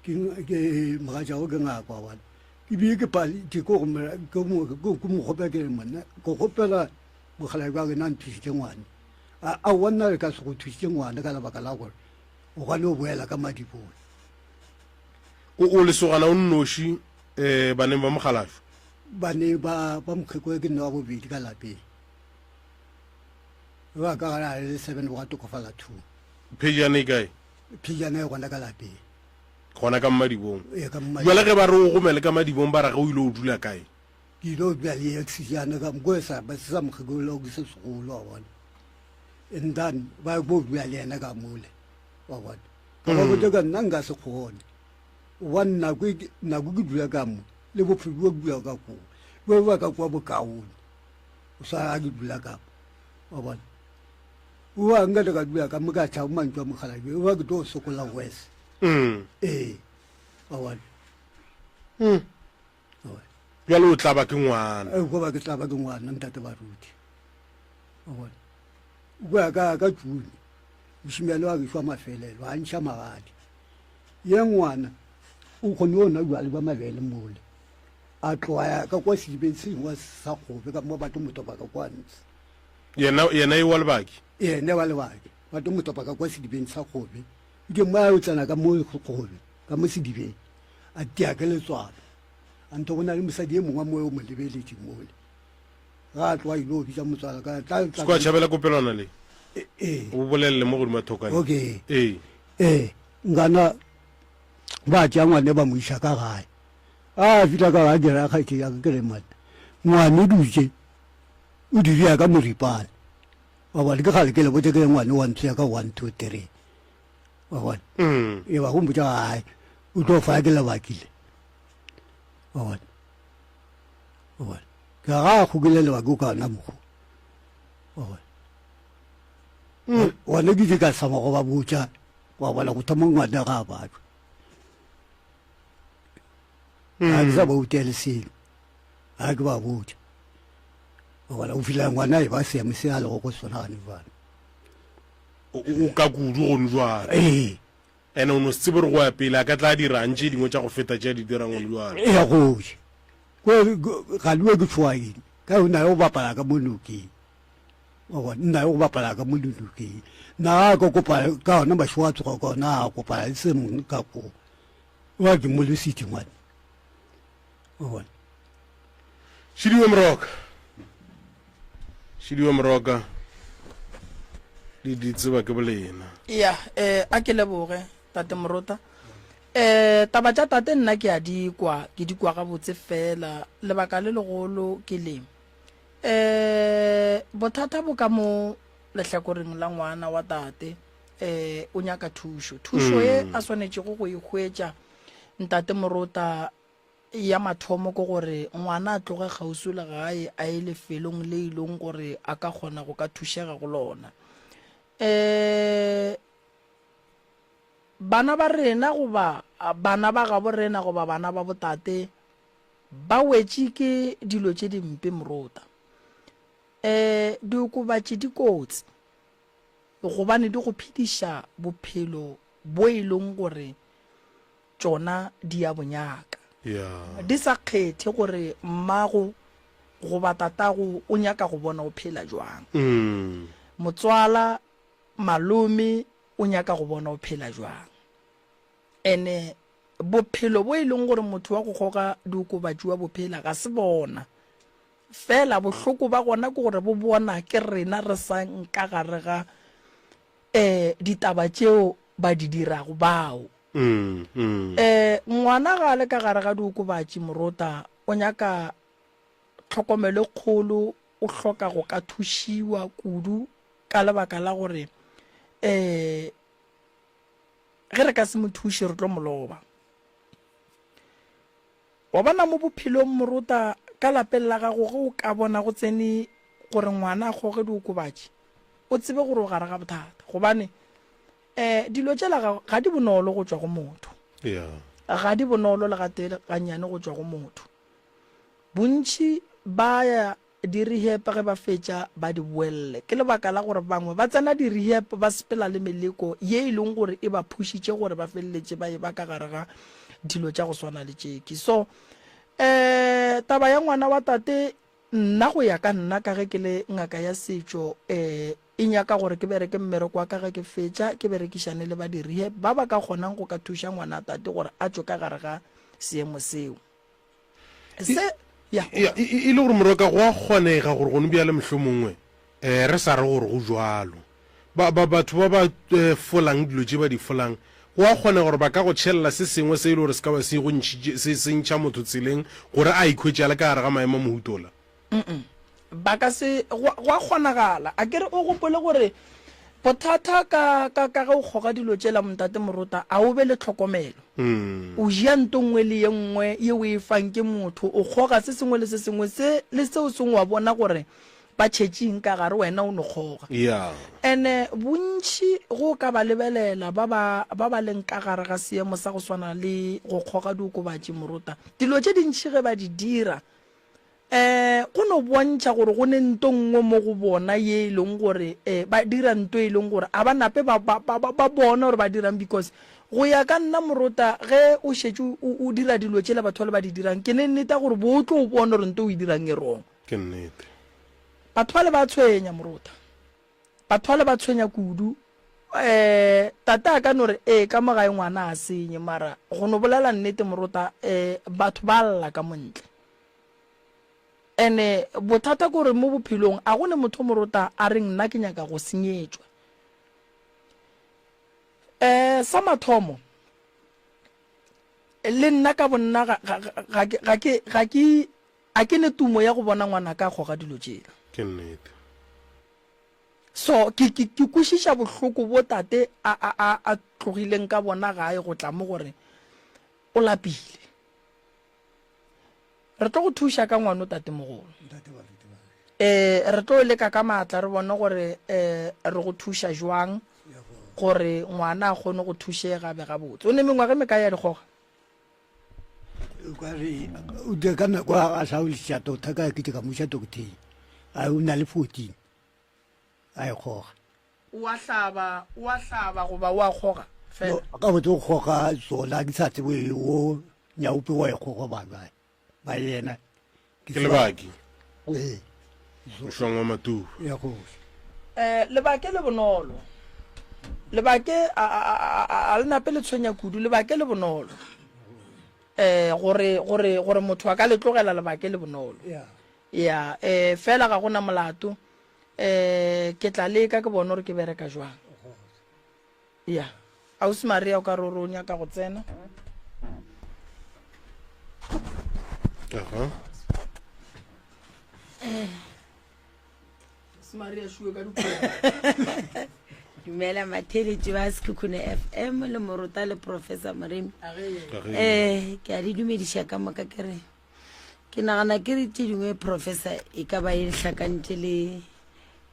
ke magaja go ke ngaka wa bona ke bi ke pali ke go mo gope ke monna go gopela mogala wa ke nan tšhitše ngwane a wona re ka se go thusitse ngwana ka lebaka la gore o gane o boela ka madikolo o lesogana o nnoši baneng ba mogalašo ba ne ba mokgeko ke nne wa bobedi ka lapeng ba ka gara le 7 wa tokofala 2 phejana e kae phejana e gona ka lapeng gona ka mmadibong e ka jwale ge ba re o gomele ka madibong ba raga o ile o dula kae ke ile o dula le exijana ka mko sa ba sa mkhegolo go se segolo wa bona and then ba bo dula le ena ka mole wa bona ka ba botse ka nna nka se kgone wanna go na go dula ka mo le bo philo go ka ko bo ba ka kwa bo kaone o sa a dula ka wa bona wa nga daga dula ka mo ka tsa mo ntwa mo khala ke wa go to sokola west wa bona jwale o tla ba ke ngwana go ba ke tla ba ke ngwana ntate ba ruti wa bona go ka June ushimelo wa gishwa mafelelo a ntsha magadi ye ngwana o khone ona jwale ba mabele mole a tloya ka kwa sibetsi wa sa gobe ka mo batho motopa ka kwantsi yena e wa lebaki ne wa lebaki batho motopa ka kwa sibetsi sa gobe ke mo o tsana ka mo gobe ka mo sidibe a tia ke le tswana anto bona le mosadi e mongwe mo mo lebeletse mole ga tloa ilo bitsa motswala ka tla kwa chabela kopelwana le o bolelle mo go mathokane okay ngana ba tja ngwane ba mo isa ka gae a fitla ka ga dira ga ke ya ke le mat ngwane duje o diria ka moripana wa ba ke gale ke le bote ke ngwane wa ntse ka 1 2 3 wa wa e ba go mbuja ai o tlo fa ke le bakile wa wa ka ga go gele le ba go ka na mo wa wa le di ka sama go ba botsa wa bona go thoma ngwana ga ba a sa ba utele sile a ke ba botsa wala o fila ngwana e ba se mo se a le go sona ni bana o ka kudu go njwa ene o no tsibere go ya pele ka tla di ranje dingwe tsa go feta tša di dirang go njwa ya go ga luwe ke tswai ka o na o bapala ka monuki o nna o bapala ka monuki na go kopa ka ona ba shwa tso go na go pa se mo ka ko wa di mo le siti ngwana o Shidiwe Mroka di tseba ke bolena ya a ke leboge tate Morota taba tša tate nna ke a dikwa ga botse fela lebaka le legolo ke le bothata bo ka mo lehlakoreng la ngwana wa tate o nyaka thušo ye a swanetše go e hwetša ntate Morota ya mathomo ko gore ngwana a tloge kgausu le gae a ile felong le ileng gore a ka kgona go ka thušega go lona bana ba rena goba bana ba ga bo rena goba bana ba botate ba wetše ke dilo tše dimpe Morota diokobatše dikotsi gobane di go phediša bophelo bo e leng gore tšona di a bonyaka di sa kgethe gore mmago goba tatago o nyaka go bona o phela jwang motswala malome o nyaka go bona o phela jwang ene bophelo bo e leng gore motho wa go goga diokobatši wa bophela ga se bona fela bohloko ba gona ke gore bo bona ke rena re sa nka gare ga ditaba tšeo ba di dirago bao ngwana ga le ka gare ga diokobatši Morota o nyaka tlhokomelo kgolo o hloka go ka thušiwa kudu ka lebaka la gore ge re ka se mo thuše re tlo moloba wa bona mo bophelong Morota ka lapeng la gago ge o ka bona go tsene gore ngwana a goge diokobatši o tsebe gore o gare ga bothata gobane dilo tšela ga di bonolo go tšwa go motho ga di bonolo le gate ganyane go tšwa go motho bontši ba ya di rehab ge ba fetša ba di boelle ke lebaka la gore bangwe ba tsena di rehab ba sepela le meleko ye e leng gore e ba phušitše gore ba feleletše ba e ba ka gare ga dilo tša go swana le tšeki so taba ya ngwana wa tate nna go ya ka nna ka ge ke le ngaka ya setšo e nyaka gore ke bereke mmereko wa ka ge ke fetša ke berekišane le ba di rehab ba ba ka kgonang go ka thuša ngwana tate gore a tšwe ka gare ga seemo seo e le gore Moroka go a kgonega gore go no bja le mohlomongwe re sa re gore go jwalo batho ba ba folang dilo tse ba di folang wa kgona gore ba ka go tšhelela se sengwe se ile gore se ka ba se ntšha motho tseleng gore a ikhwetša le ka gare ga maemo mohutola ba ka se go a kgonagala a kere o gopole gore bothata ka ge o kgoga dilo tšela montate Moruta a o be le tlhokomelo o jea nto nngwe le ye nngwe ye o e fang ke motho o kgoga se sengwe le se sengwe le seo sengwe wa bona gore ba tšhetšeng ka gare wena o ne kgoga ene bontši go ka ba lebelela ba ba leng ka gare ga seemo sa go swana le go kgoga diokobatši Moruta dilo tše dintšhi ge ba di dira go no bontšha gore go ne nto nngwe mo go bona ye e leng gore ba dira nto e leng gore a ba nape ba bona gore ba dirang because go ya ka nna Moruta ge o šetse o dira dilo tšela batho le ba di dirang ke ne nnete gore bo tlo o bona gore nto o e dirang e rong ke nnete batho le ba tshwenya Moruta batho le ba tshwenya kudu tata ka no re ka mogae ngwana a senye mara go no bolela nnete Moruta batho ba lla ka montle ene bothata gore mo bophelong a gone motho Moruta a re nna ke nyaka go senyetšwa sa mathomo le nna ka bonna ga ke ne tumo ya go bona ngwana ka kgoga dilo tšela ke nnete so ke kwešiša bohloko bo tate a tlogileng ka bona gae go tla mo gore o lapile re tlo go thuša ka ngwana o tate mogolo re tlo leka ka maatla re bone gore re go thuša jwang gore ngwana a kgone go thušega be gabotse o ne mengwaga me ka ya dikgoga o di ka nako a sa o liša tota ka ke ka moša dokoteng a o na le 14 a e kgoga wa hlaba goba wa kgoga fela ka botse go kgoga sola ke sa tsebe o nyaupe wa e kgoga ba yena ke lebaki mohlong wa matu ya go lebake le bonolo lebake a le nape le tshwenya kudu lebake le bonolo gore motho a ka le tlogela lebake le bonolo ya fela ga gona molato ke tla leka ke bona gore ke bereka jwang ya ausi Maria o ka roronya ka go tsena Maria shue ka dukela dumela matheletši ba Sekhukhune FM le Moruta le Professor Maremi ke a di dumediša ka moka kere ke nagana ke re tše dingwe Professor e ka ba e hlakantše le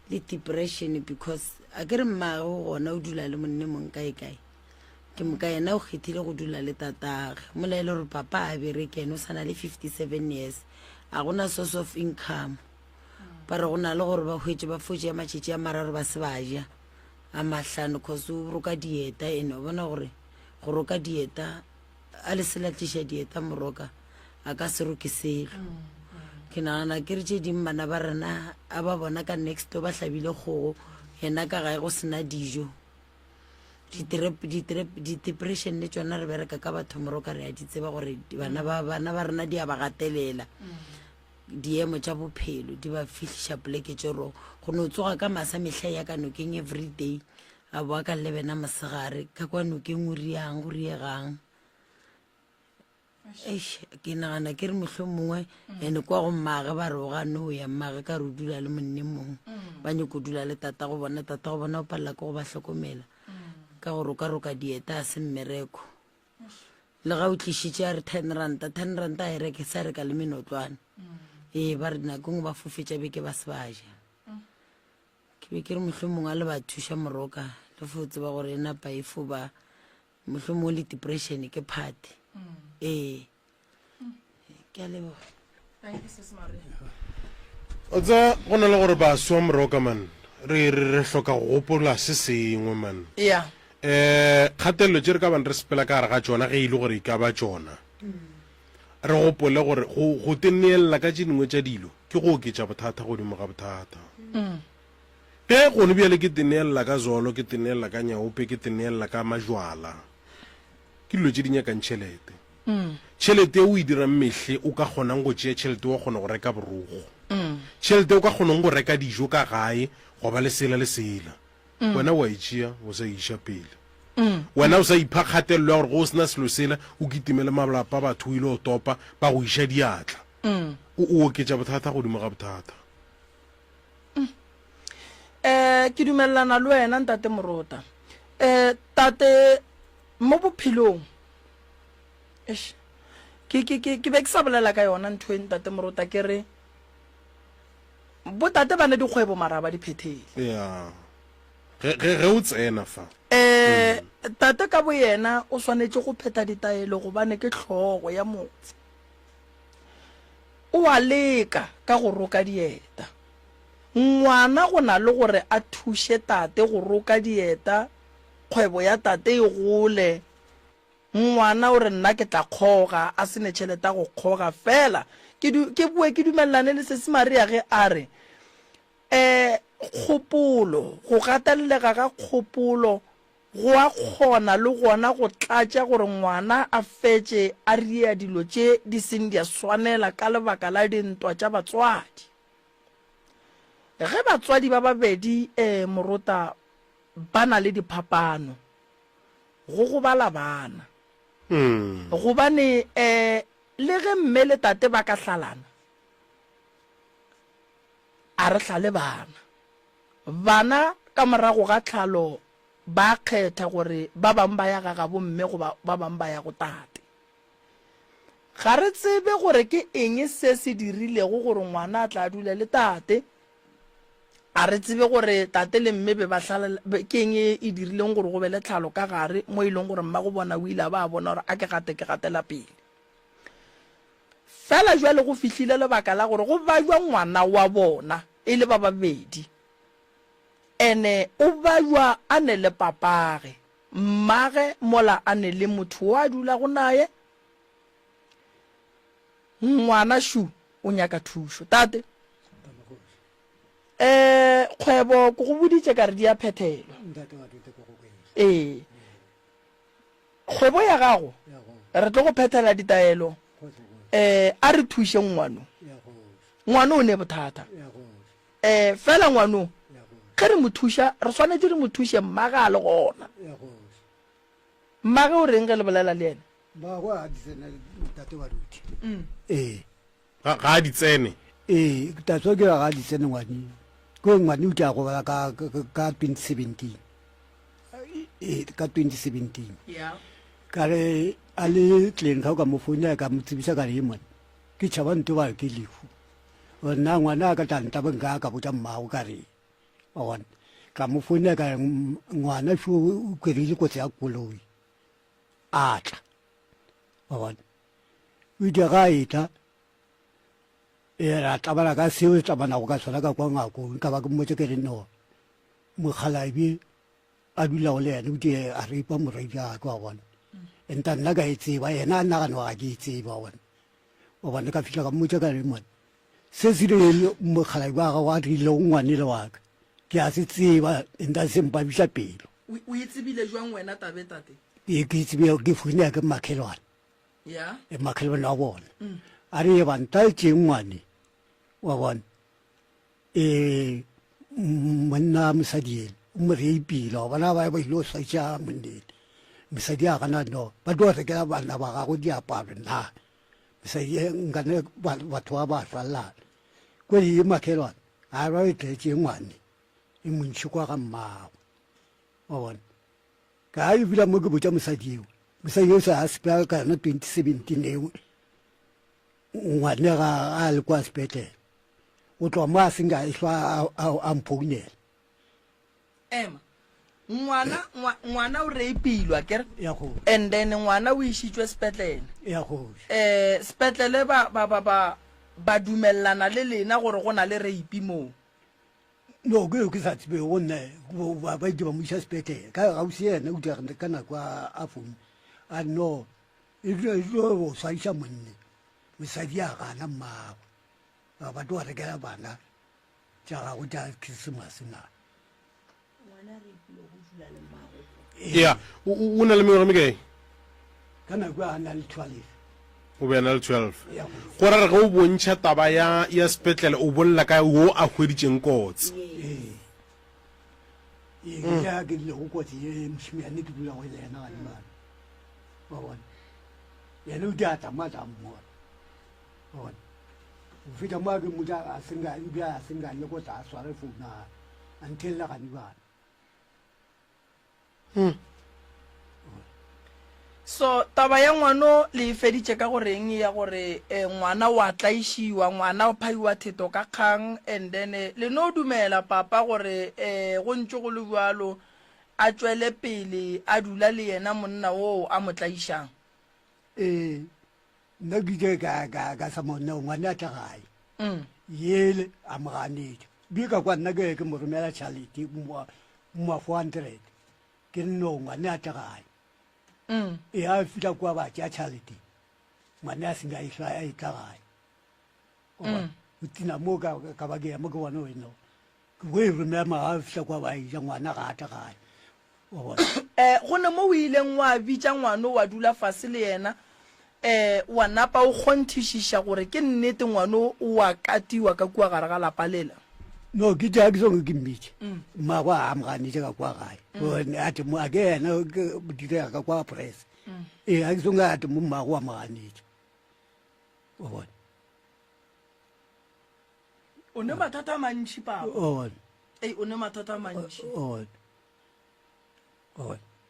depression because a ke re mmaage go gona o dula le monne mong kae ke moka yena o kgethile go dula le tatage mola e le gore papa a bereke ene o sana le 57 years a gona source of income ba re go na le gore ba hwetše ba fotše ya matšhetše a mararo ba se ba ja a mahlano cause o roka dieta ene o bona gore go roka dieta a le selatliša dieta moroka a ka se roke selo ke nagana ke re tše ding bana ba rena a ba bona ka next ba hlabile kgogo yena ka gae go sena dijo di-depression le tšona re bereka ka batho moroka re a di tseba gore bana ba rena di a ba gatelela diemo tša bophelo di ba fihliša poleke tšero go no tsoga ka masa mehla ya ka nokeng everyday a boa ka lebena mosegare ka kwa nokeng o riang go riegang ke nagana ke re mohlho mongwe ene kwa go mmaage ba re o gane o ya mmaage ka re o dula le monne mongwe ba nyako dula le tata go bona o palela ke go ba hlokomela ka gore o ka roka dieta a se mmereko le ga o tlišitše a re 10 ranta a e reke sa reka le menotlwana ba re nakong ba fofetša beke ba se ba ja ke be ke re mohlho mongwe a le ba thuša moroka le fo tseba gore e napa e fo ba mohlho mongwe le depression ke party ke a leboga o tsa go na le gore ba swa moroka man re hloka go gopola se sengwe man kgatelelo tše re ka bane re sepela ka gare ga tšona ge e le gore e ka ba tšona re gopole gore go teneelela ka tše dingwe tša dilo ke go oketša bothata godimo ga bothata ge gone bjale ke teneelela ka zolo ke teneelela ka nyaope ke teneelela ka majwala ke dilo tše di nyakang tšhelete tšhelete o e dirang mehle o ka kgonang go tšea tšhelete wa kgona go reka borogo tšhelete o ka kgonang go reka dijo ka gae go ba le sela wena wa itšea o sa iša pele wena o sa ipha kgatelelo ya gore go sena selo sela o kitimele malapa batho o ile o topa ba go iša diatla o oketša bothata godimo ga bothata ke dumelelana le wena ntate Morota tate mo bophelong ke be ke sa bolela ka yona ntho e ntate Morota ke re botate ba ne dikgwebo mara ba di phethele ya ge o tsena fa tate ka bo yena o swanetse go pheta ditaelo gobane ke tlhogo ya motse o a leka ka go roka dieta ngwana go na le gore a thushe tate go roka dieta kgwebo ya tate e gole ngwana o re nna ke tla kgoga a sene tšhelete go kgoga fela ke bue ke dumelelane le se Maria ge a re kgopolo go gatellega ga kgopolo go a kgona le gona go tlatša gore ngwana a fetse a ria dilo tše di seng di a swanela ka lebaka la dintwa tša batswadi ge batswadi ba babedi Morota ba na le diphapano go bala bana gobane le ge mme le tate ba ka hlalana a re hlale bana ka morago ga tlhalo ba kgetha gore ba bang ba ya ga bo mme go ba bang ba ya go tate ga re tsebe gore ke eng se se dirilego gore ngwana a tla dula le tate a re tsebe gore tate le mme be ba hlala ke eng e dirileng gore go be le tlhalo ka gare mo ileng gore mma go bona o ile ba bona gore a ke gatela pele fela jwale go fihlile lebaka la gore go ba jwa ngwana wa bona e le ba babedi ene o ba jwa a ne le papage mmage mola a ne le motho wa dula go naye ngwana shu o nyaka thušo tate kgwebo go go boditše ka re di a phethelwa kgwebo ya gago re tlo go phethela ditaelo a re thuše ngwano o ne bothata fela ngwano ge re mo thuša re swanetse re mo thuše mmaga a le gona mmaga o reng ge le bolela le ene ga a di tsene tatso ke ga di tsene ngwane ko ngwane o tla go bala ka 2017 ka re a le tleng ga ka mo founa ka mo tsebisa ka re mone ke tšhaba nto ba ke lefu nna ngwana ka tanta benga ka botsa mmago ka re bona ka mo founa ka ngwana sho o kwerile kotsi ya koloi a tla bona o dira ita ra tabana ka seo tabana go ka tsala ka kwa ngako ka ba ke mo ke re no mokhalabi a dula o le ene o di a ripa moredi a kwa bona enta nna ka itse ba yena nna ga no ga ke itse ba bona o bona ka fitla ka mo ka re mo se se le mokhalabi ga wa di lo ngwane le wa ke a se tseba enta se mpa bisha pelo o itsebile jwang wena tabe tate ke itsebile ke fune ka makhelwane ya makhelwane wa bona a re banta ngwane wa bona monna mosadi mo re ipila bana ba ilo sa tša monnete mosadi a gana no ba do re ke bana ba ga go diaparo na mosadi ngane batho ba ba swalla ko di makhelwane a ba ite ngwane e montši kwa ga mmago wa bona ka a ebila mo ke botša mosadi o sa a sepela ka yona 2017 eo ngwane ga a le kwa sepetlele o tloa mo a senga e hlwa a mphounela ema ngwana o reipilwa kere ya go and then ngwana o išitšwe sepetlele ya go sepetlele ba dumellana le lena gore go na le reipi moo no ke sa tsebe go nne ba di ba mo iša sepetlele ka gausi ena o dira ka nako a founu a no e tlo o saiša monne mosadi a gana mmago ba tlo rekela bana tša gago tša christmas na ya o na le mengwaga mekae ka nako a na le 12 o be a na le 12 go ra re ge o bontšha taba ya sepetlele o bolela ka wo a hweditšeng kotsi ya ke le go kotsi e mshimiane ke dula go lena ga nna ba bona ya no data mata mo bona o fita ma ke muta a singa le ko ta sware funa until la ga ni ba so taba ya ngwano le feditše ka goreng ya gore ngwana wa tlaišiwa ngwana o phaiwa theto ka kgang and then le no dumela papa gore go ntse go le bjalo a tšwele pele a dula le yena monna wo a mo tlaišang nna ke ka sa monna ngwana a tla gae yele a mo ganetše bi ka kwa nna ke mo romela tšhalete mo 400 ke no ngwana a tla gae e a fita kwa ba tša tšhalete ngwane a senga iswa a itla gae o tina mo ka ba ke ya mo ke wane weno go e remema a fita kwa ba ija ngwana ga ata gae go ne mo o ileng wa bitša ngwano wa dula fase le yena wa napa o kgonthišiša gore ke nnete ngwano wa katiwa ka kua gare ga lapa lela no ke tša ke songe ke mmitše mago a amoganetše ka kwa gae ate mo a ke yena direga ka kwa press a ke songe ate mo mago a amoganetše o bone o ne mathata a mantši papa o ne mathata a mantši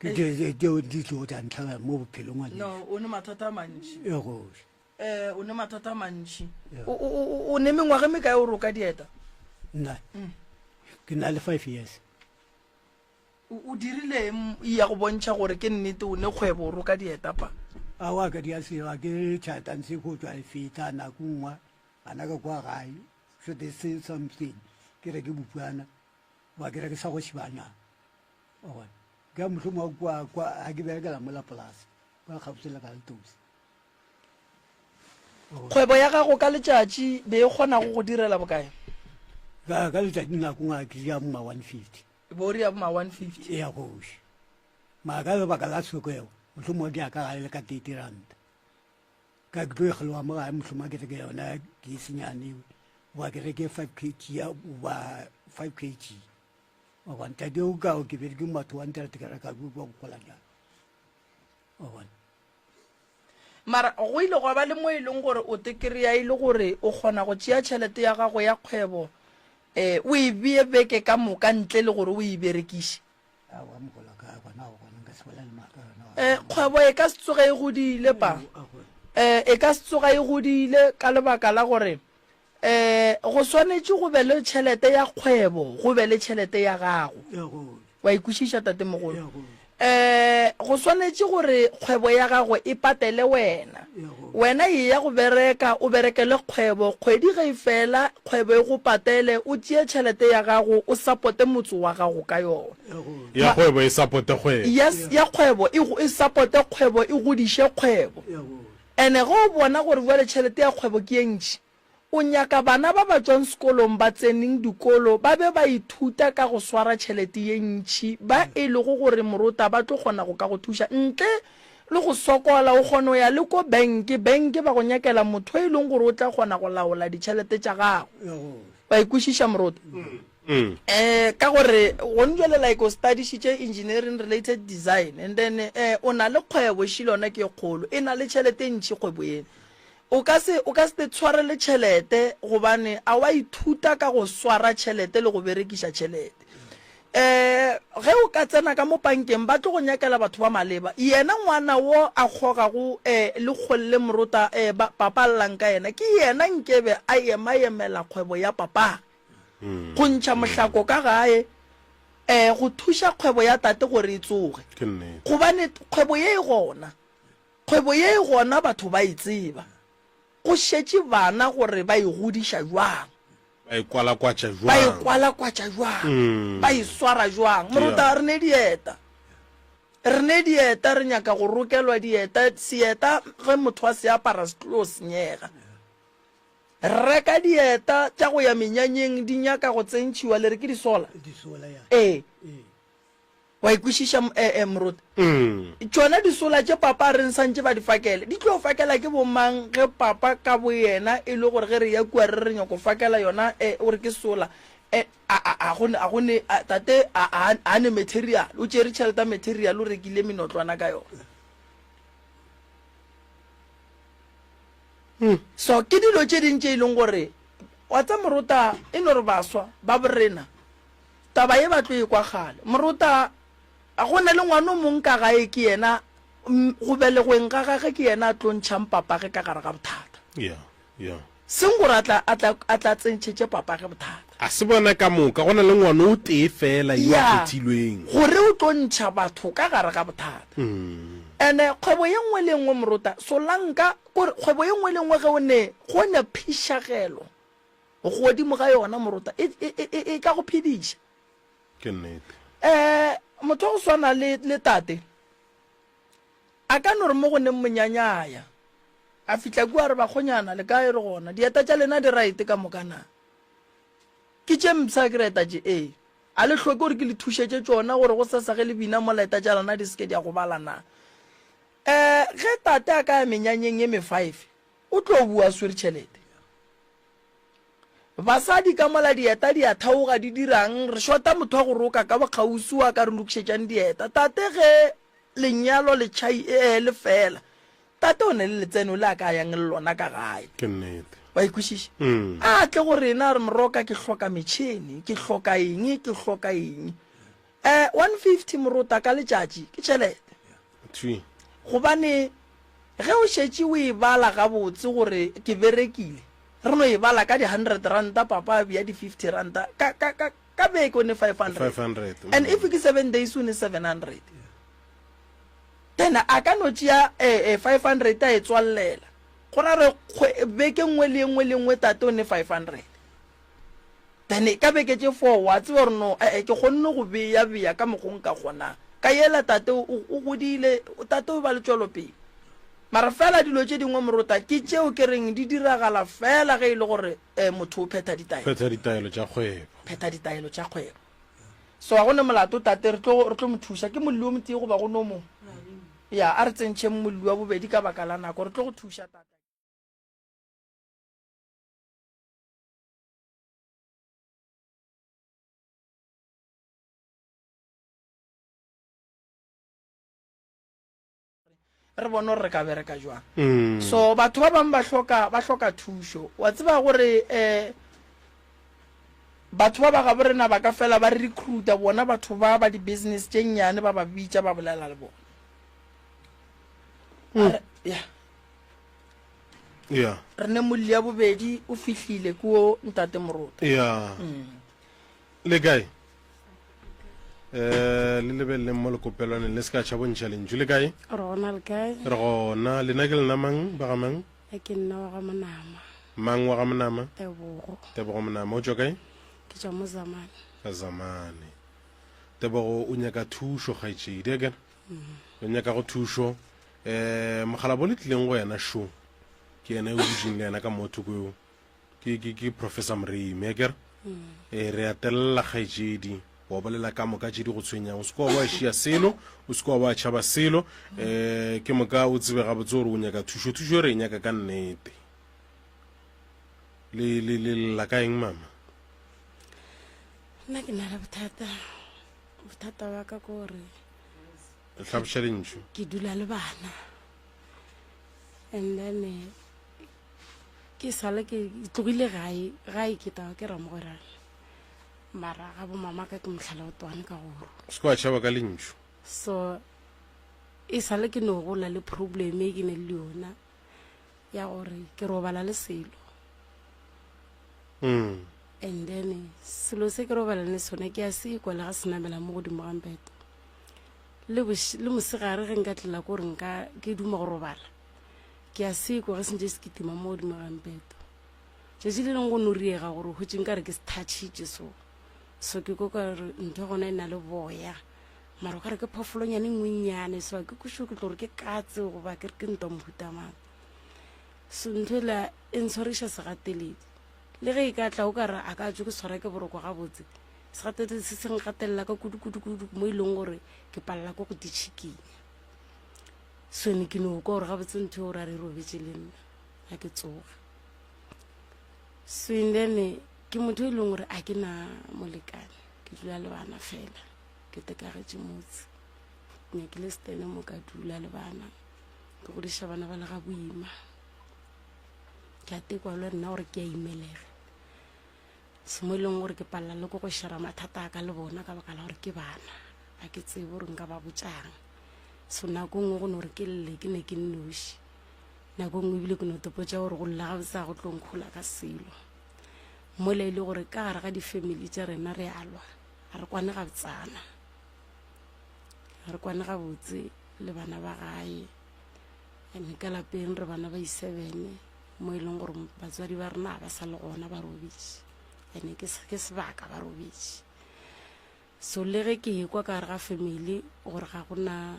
ke tšeo di tlo tša ntlha mo bophelong wa no o ne mathata a mantši egoše o ne mathata a mantši o ne mengwage me kae o roka dieta nna ke na le 5 years o dirile ya go bontšha gore ke nnete o ne kgwebo o roka dieta pa a wa ka di a seba ke tšhatanse go tswa feta nako nngwe ana ka kwa gae so they say something ke re ke bupuana wa ke re ke sa go shibanya o ka mohlomong kwa a ke berekela mo la polase ba gabusela ka letosi kgwebo ya gago ka letšatši be e kgona go direla bokae ka letšatši nako ngwe ke ya ma 150 bo re ya ma 150 ya goše ma ka lebaka la tshokego mohlomong di a ka gale le ka 30 ranta ka ke tlo egelwa mo gae mohlomong ke reke yona ke senyanewe wa ke reke 5 kg ya ba 5 kg o bona tadi o ka o ke be ke matho wa ntera tekara ka go go kolanya o bona mara go ile go ba le mo ileng gore o tekriya ile gore o kgona go tšea tšhelete ya gago ya kgwebo o e bee beke ka moka ntle le gore o e berekiše kgwebo e ka se tsoga e godile pa e ka se tsoga e godile ka lebaka la gore go swanetše go be le tšhelete ya kgwebo go be le tšhelete ya gago wa ikwešiša tate mogolo go swanetše gore kgwebo ya gago e patele wena e ya go bereka o berekele kgwebo kgwedi ge e fela kgwebo e go patele o tšee tšhelete ya gago o sapote motse wa gago ka yona ya kgwebo e sapote kgwebo yes ya kgwebo e sapote kgwebo e godiše kgwebo ene go o bona gore bjale tšhelete ya kgwebo ke ye ntši o nyaka bana ba ba tswang sekolong ba tseneng dikolo ba be ba ithuta ka go swara tšhelete ye ntšhi ba e le go gore moruta ba tlo kgona go ka go thuša ntle le go sokola o kgona ya le ko bank ba go nyakela motho e leng gore o tla kgona go laola ditšhelete tša gago ba ikwešiša moruta ka gore gone jale like o studišitše engineering related design and then o na le kgwebo šilona ke kgolo e na le tšhelete ntšhi kgwebo ene o ka se te tshwarele tšhelete gobane a wa ithuta ka go swara tšhelete le go berekiša tšhelete ge o ka tsena ka mo pankeng ba tlo go nyakela batho ba maleba yena ngwana wo a kgogago le kgolle moruta papa llang ka yena ke yena nkebe a emaemela kgwebo ya papa go ntšha mohlako ka gae go thuša kgwebo ya tate gore e tsoge gobane kgwebo ye e gona batho ba e tseba go šetše bana gore ba e godiša jwang ba e kwalakwatša jwang ba e swara jwang moruta re ne dieta re nyaka go rokelwa dieta seeta ge motho wa se apara se tlo senyega reka dieta tša go ya menyanyeng di nyaka go tsentšhiwa le re ke disola wa ikwešiša moruta tšona disola tše papa re nsantše ba di fakele di tlo fakela ke bomang ge papa ka bo yena e le gore ge re ya kua re nyako fakela yona o re ke sola a gone tate a ne material o tšere tšheleta material o rekile menotlwana ka yona so ke dilo tše dintše e leng gore wa tsa moruta e no re baswa ba borena taba ye batlo e kwa gale moruta a gona le ngwana mong ka gae ke yena go belegweng ga gage ke yena a tlontšhang papage ka gare ga bothata seng gore a tla tsentšhetše papage bothata a se bona ka moka gona le ngwana o tee fela yo a kgethilweng gore o tlontšha batho ka gare ga bothata ene kgwebo ye nngwe le nngwe moruta solanka kore kgwebo ye nngwe le nngwe ge o ne go ne phišagelo godimo ga yona moruta e ka go phediša ke nnete motho go swana le tate a ka no re mo go neng monyanyaya a fitla kua re bakgonyana le ka e re gona dieta tša lena di right ka mokana ke tše mpsa ke reta tše a le tlhoke gore ke le thušetse tsona gore go sesage le bina molaeta tša lona di seke di a go balana ge tate a ka ya menyanyeng ye me5 o tlo bua swere tšhelete basadi ka mola dieta di a thaoga di dirang re shota motho wa go roka ka bokgausi wa ka re lokišetšang dieta tate ge lenyalo le tšhai le fela tate o ne le letseno le a ka yang le lona ka gae ke nnete wa ikwešiša a tle gore ena re moroka ke hloka metšhene ke hloka eng 150 morota ka letšatši ke tšhelete gobane ge o šetše o e bala gabotse gore ke berekile re no e bala ka di 100 ranta papa a bia di 50 ranta ka beke o ne 500 and if ke 7 days o ne 700 then a ka no tšea 500 a e tswalela gona re beke nngwe le nngwe tate o ne 500 then ka beke tše 4 wa tse gore no ke kgonne go beya ka mogong ka kgonang ka yela tate o godile tate o ba le tšwelopele mara fela dilo tše dingwe morota ke tšeo ke reng di diragala fela ge e le gore motho o phetha ditaelo tša kgwebo so a gone molato tate re tlo mo thuša ke molli o motee goba go no mo ya a re tsentšhe molli wa bobedi ka baka la nako re tlo go thuša tate re bone gore re ka bereka jwang so batho ba bangwe ba hloka thušo wa tseba gore batho ba ba ga borena ba ka fela ba recruita bona batho ba di-business tše nnyane ba ba bitša ba bolela le bona re ne molli ya bobedi o fihlile ko ntate morota le kae le lebeleleng mo lekopelwaneng le se ka tšhabong challenge le kae Rona le kae? re gona lena ke lena mang ba ga mang Ke nna wa ga Monama. mang wa ga Monama Tebogo Monama o tšwa kae ke tšwa mo Zamane. ka Zamane Tebogo o nyaka thušo kgaetšedi a kena o nyaka go thušo mogala bo le tlileng go yena show ke yena o bujing le yena ka motho ko ke Professor Mrimi a kere re atelela kgaetšedi wa bolela ka moka tšedi go tshwenyang o seko wa šia selo o seko wa tšhaba selo ke moka o tsebe gabotse gore o nyaka thušo re nyaka ka nnete le la ka eng mama Nna ke na le bothata wa ka gore le tlhaboša lentšu ke dula le bana and then ke sale ke tlogile gae ke tawa ke ramogorane mara ga bo mama ka ke motlhala o twane ka gore o seko wa tšhaba ka lentšu so e sale ke no gola le problem e ke ne le yona ya gore ke robala le selo and then selo se ke robala le sone ke a se kwa le ga senamela mo godimo ga mpeto le mosegare ge nka tlela kore ke duma go robala ke a se kwa ge sentse se ke tima mo godimo ga mpeto tšatši le leng go noriega gore go tseng ka re ke se thatšitše so ke ko ka re ntho gona e na le boya mara ka re ke phofolonyane ngwenyane so ke kušo ke tlo gore ke katse goba ke re ke ntwa mohutamang so ntho la e ntshwariša segateledi le ge e ka tla o ka re a ka tšo ke tshwara ke boroko gabotse segateledi se senkgatelela ka kudu mo e leng gore ke palela ko go ditšhiking so ne ke no kwa gore gabotse ntho gore a re robetse le nna a ke tsoga so then ke motho e leng gore a ke na molekane ke dula le bana fela ke tekagetse motse nyakile stene mo ka dula le bana ke godiša bana ba le ga boima ke a tekwa le nna gore ke a imelege semo e leng gore ke palela le ko go shara mathata a ka le bona ka baka la gore ke bana a ke tsebe gore nka ba botsang so nako nngwe go ne gore ke lle ke ne ke nnoši nako nngwe ebile ke no topotsa gore go lla gabotse go tlo nkgola ka selo mola ile gore ka gare ga di-family tša rena re alwa a re kwane gabotsana a re kwane gabotse le bana ba gae ene ka lapeng re bana ba i7 mo e leng gore batswadi ba rena ba sa le gona ba robetse ene ke sebaka ba robetse so le ge ke kwa ka gare ga family gore ga gona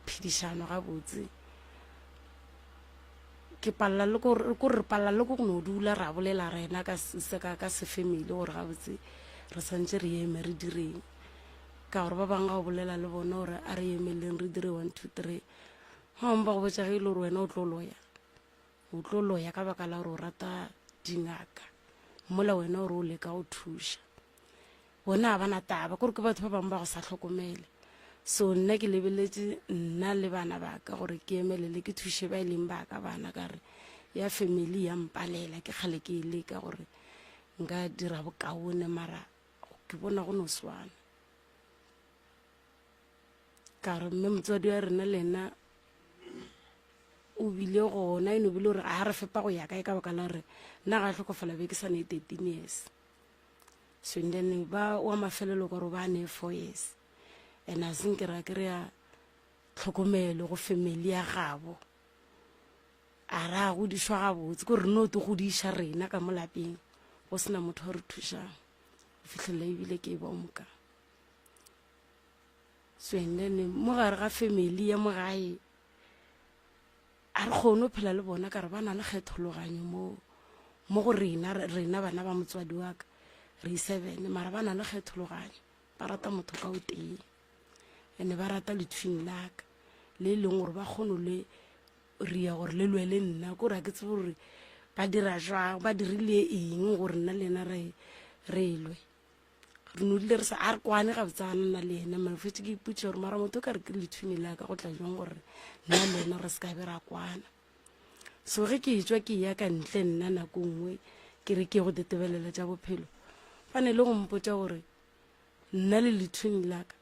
phedišano gabotse ke palela le gore palela le go no dula ra bolela rena ka se family gore gabotse re santse re eme re direng ka gore ba bangwe ga o bolela le bona gore a re emeleng re dire 1 2 3 ga mba go botsa ge e le gore wena o tlo loya ka baka la gore o rata dingaka mola wena gore o leka o thuša bona ba na taba gore ke batho ba bangwe ba go sa tlhokomele so nna ke lebeletse nna le bana ba ka gore ke emelele ke thushe ba e leng ba ka bana ka re ya family ya mpalela ke kgale ke ile ka gore nka dira bokaone mara ke bona go no swana ka re mme motswadi wa rena le nna o bile gona eno bile gore a re fepa go ya kae ka baka la re nna ga tlhokofala be ke sa ne 13 years so then ba wa mafelelo gore ba ne 4 years and a seng ke ra ke re ya tlhokomelo go family ya gabo a ra go di shwa gabotse gore no to go di isha rena ka molapeng go sena motho re thuša o fitlhela ebile ke ba moka so then mo gare ga family ya mogae a re kgone o phela le bona ka re ba na le kgethologanyo mo go rena bana ba motswadi wa ka re 7 mara ba na le kgethologanyo ba rata motho ka o tee ene ba rata lethwing la ka le leng gore ba kgone le ria gore le lwe le nna ko ra ke tse gore ba dira jwang ba dirile eng gore nna le ena re lwe re no dile re sa a re kwane ga botsana na le ena mara fetse ke iputse gore mara motho ka re ke lethwing la ka go tla jwang gore nna le ena re se ka be ra kwana so ge ke etswa ke ya ka ntle nna nako nngwe ke re ke go detebelela tša bophelo fa ne le go mpotsa gore nna le lethwing la ka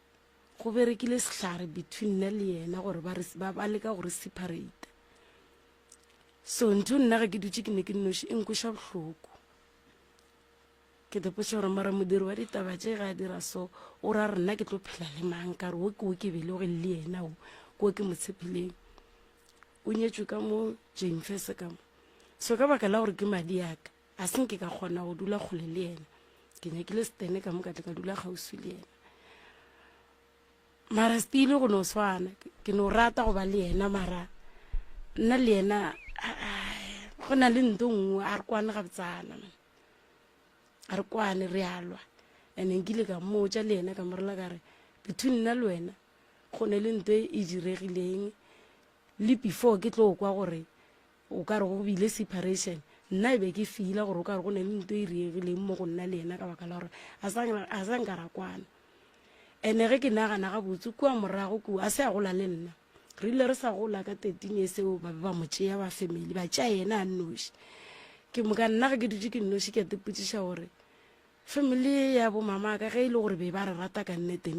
go berekile sehlare between nna le yena gore ba leka gore separate so ntho nna ga ke dutse ke ne ke nnoši enkoša bohloko ke depotsa gore mara modiri wa ditaba tše ga a dira so o ra rena ke tlo phela le mang ka re o ke belegwe le yena o ko ke motshepileng o nyetswe ka mo Jane Fese ka mo so ka baka la gore ke madi yaka a seng ke ka kgona go dula kgole le yena ke nyakile stene ka mo ka tle ka dula gausi le yena mara stile go no swana ke no rata go ba le yena mara nna le yena go na le ntho nngwe a re kwane ga botsana a re kwane re alwa ene nkile ka mmotsa le yena ka morela ka re between nna le wena go ne le ntho e diregileng le before ke tlo kwa gore o ka re go bile separation nna e be ke fila gore o ka re go ne le ntho e diregileng mo go nna le yena ka baka la gore a sa nka ra kwana ene ge ke nagana ga botse kua morago a se a gola le nna re ile re sa gola ka 13 years eo ba mo tšea ba family ba tšea yena a nnoši ke moka nna ge ke dutse ke nnoši ke tepotsiša gore family ya bo mama ka ge e le gore be ba re rata ka nnete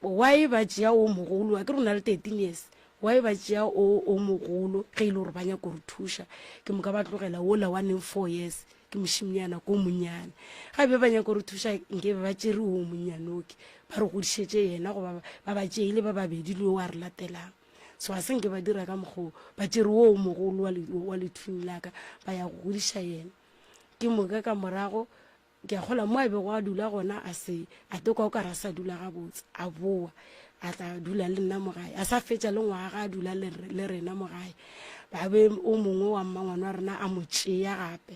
why ba tšea o mogolo a ke rona le 13 years why ba tšea o mogolo ge e le gore ba nyaka gore thuša ke moka ba tlogela ola 1 in 4 years ke mošimnyana ko monnyane ga be ba nyaka gore thuša nke ba tšere o monnyanoke ba re godišetse yena go ba tšeile ba babedi le o a re latelang so a senke ba dira ka mokgwa ba tšere o mogolo wa lethwing la ka ba ya go godiša yena ke moka ka morago ke a gola mo a be go a dula gona a teka o ka ra sa dula gabotse a boa a tla dula le nna mogae a sa fetša le ngwaga a dula le rena mogae ba be o mongwe wa mmangwane wa rena a mo tšea gape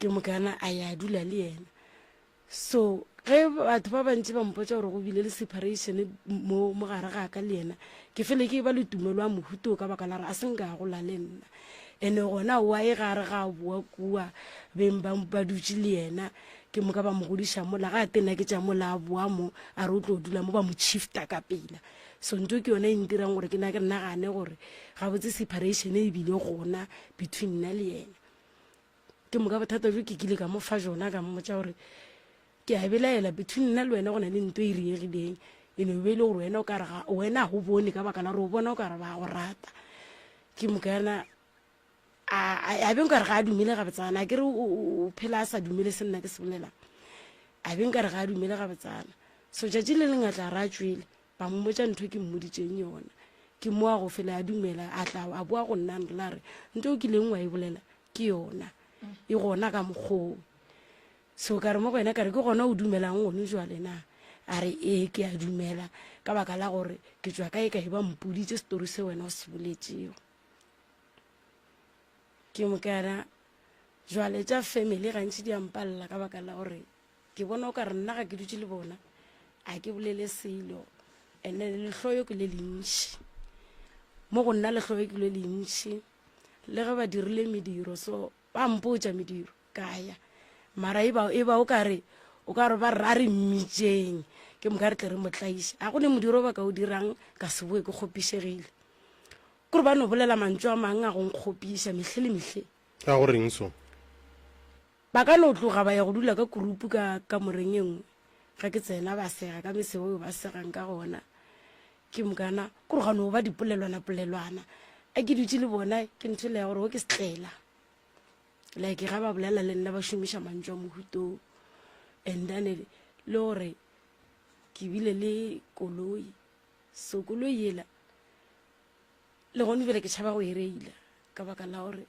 ke mokana a ya dula le yena so ge batho ba bantši ba mpotsa gore go bile le separation mo gare ga ka le yena ke fele ke ba le tumelo a mohuto ka baka la re a senka gola le nna ene gona wa e gare ga bua kua beng ba dutse le yena ke mo ka ba mo godisha mola ga tena ke tša mola bua mo a re o tlo dula mo ba mo shifta ka pela so ntho ke yone e ntirang gore ke na ke nnagane gore ga botse separation e bile gona between nna le yena ke mo ka bothata jo ke kile ka mo fa jona ka mmotsa gore ke a belaela between nna le wena go na le ntho e riegileng ene be le gore wena o ka re wena go bone ka baka la re o bona o ka re ba go rata ke mo kana a beng ka re ga a dumile ga botsana ke re o phela a sa dumile se nna ke se bolela a beng ka re ga a dumile ga botsana so tšatši le lengatla ra tswele ba mmotsa ntho ke mmoditseng yona ke mo a go fela a dumela a tla a boa go nna la re ntho o kileng wa e bolela ke yona e gona ka mokgong so ka re mo go wena ka re ke gona o dumelang gone jwale na a re ee ke a dumela ka baka la gore ke tswa kae ka e ba mpoditse story se wena o se boletšego ke mo kana jwale tša family gantši di ampalela ka baka la gore ke bona o ka re nna ga ke dutse le bona a ke bolele selo ene lehloyo ke le lentši mo go nna lehloyo ke le lentši le ge ba dirile mediro so ba mpotša mediro kaya mara e ba o ka re ba ra re mmitšeng ke mo ka re tle re motlaiša a go ne modiro ba ka o dirang ka se boe ke kgopišegile kore ba no bolela mantso a mang a go nkgopiša mehle le mehle a go reng so ba ka no tloga ba ya go dula ka kurupu ka moreng engwe ga ke tsena ba sega ka meseo ba segang ka gona ke mokana kore ga no ba dipolelwana a ke dutse le bona ke ntho le ya gore o ke setlela like ga ba bolela le nna ba šomiša mantso a mohutong and then le gore ke bile le koloi so koloi yela le gone bile ke tšhaba go e reila ka baka la gore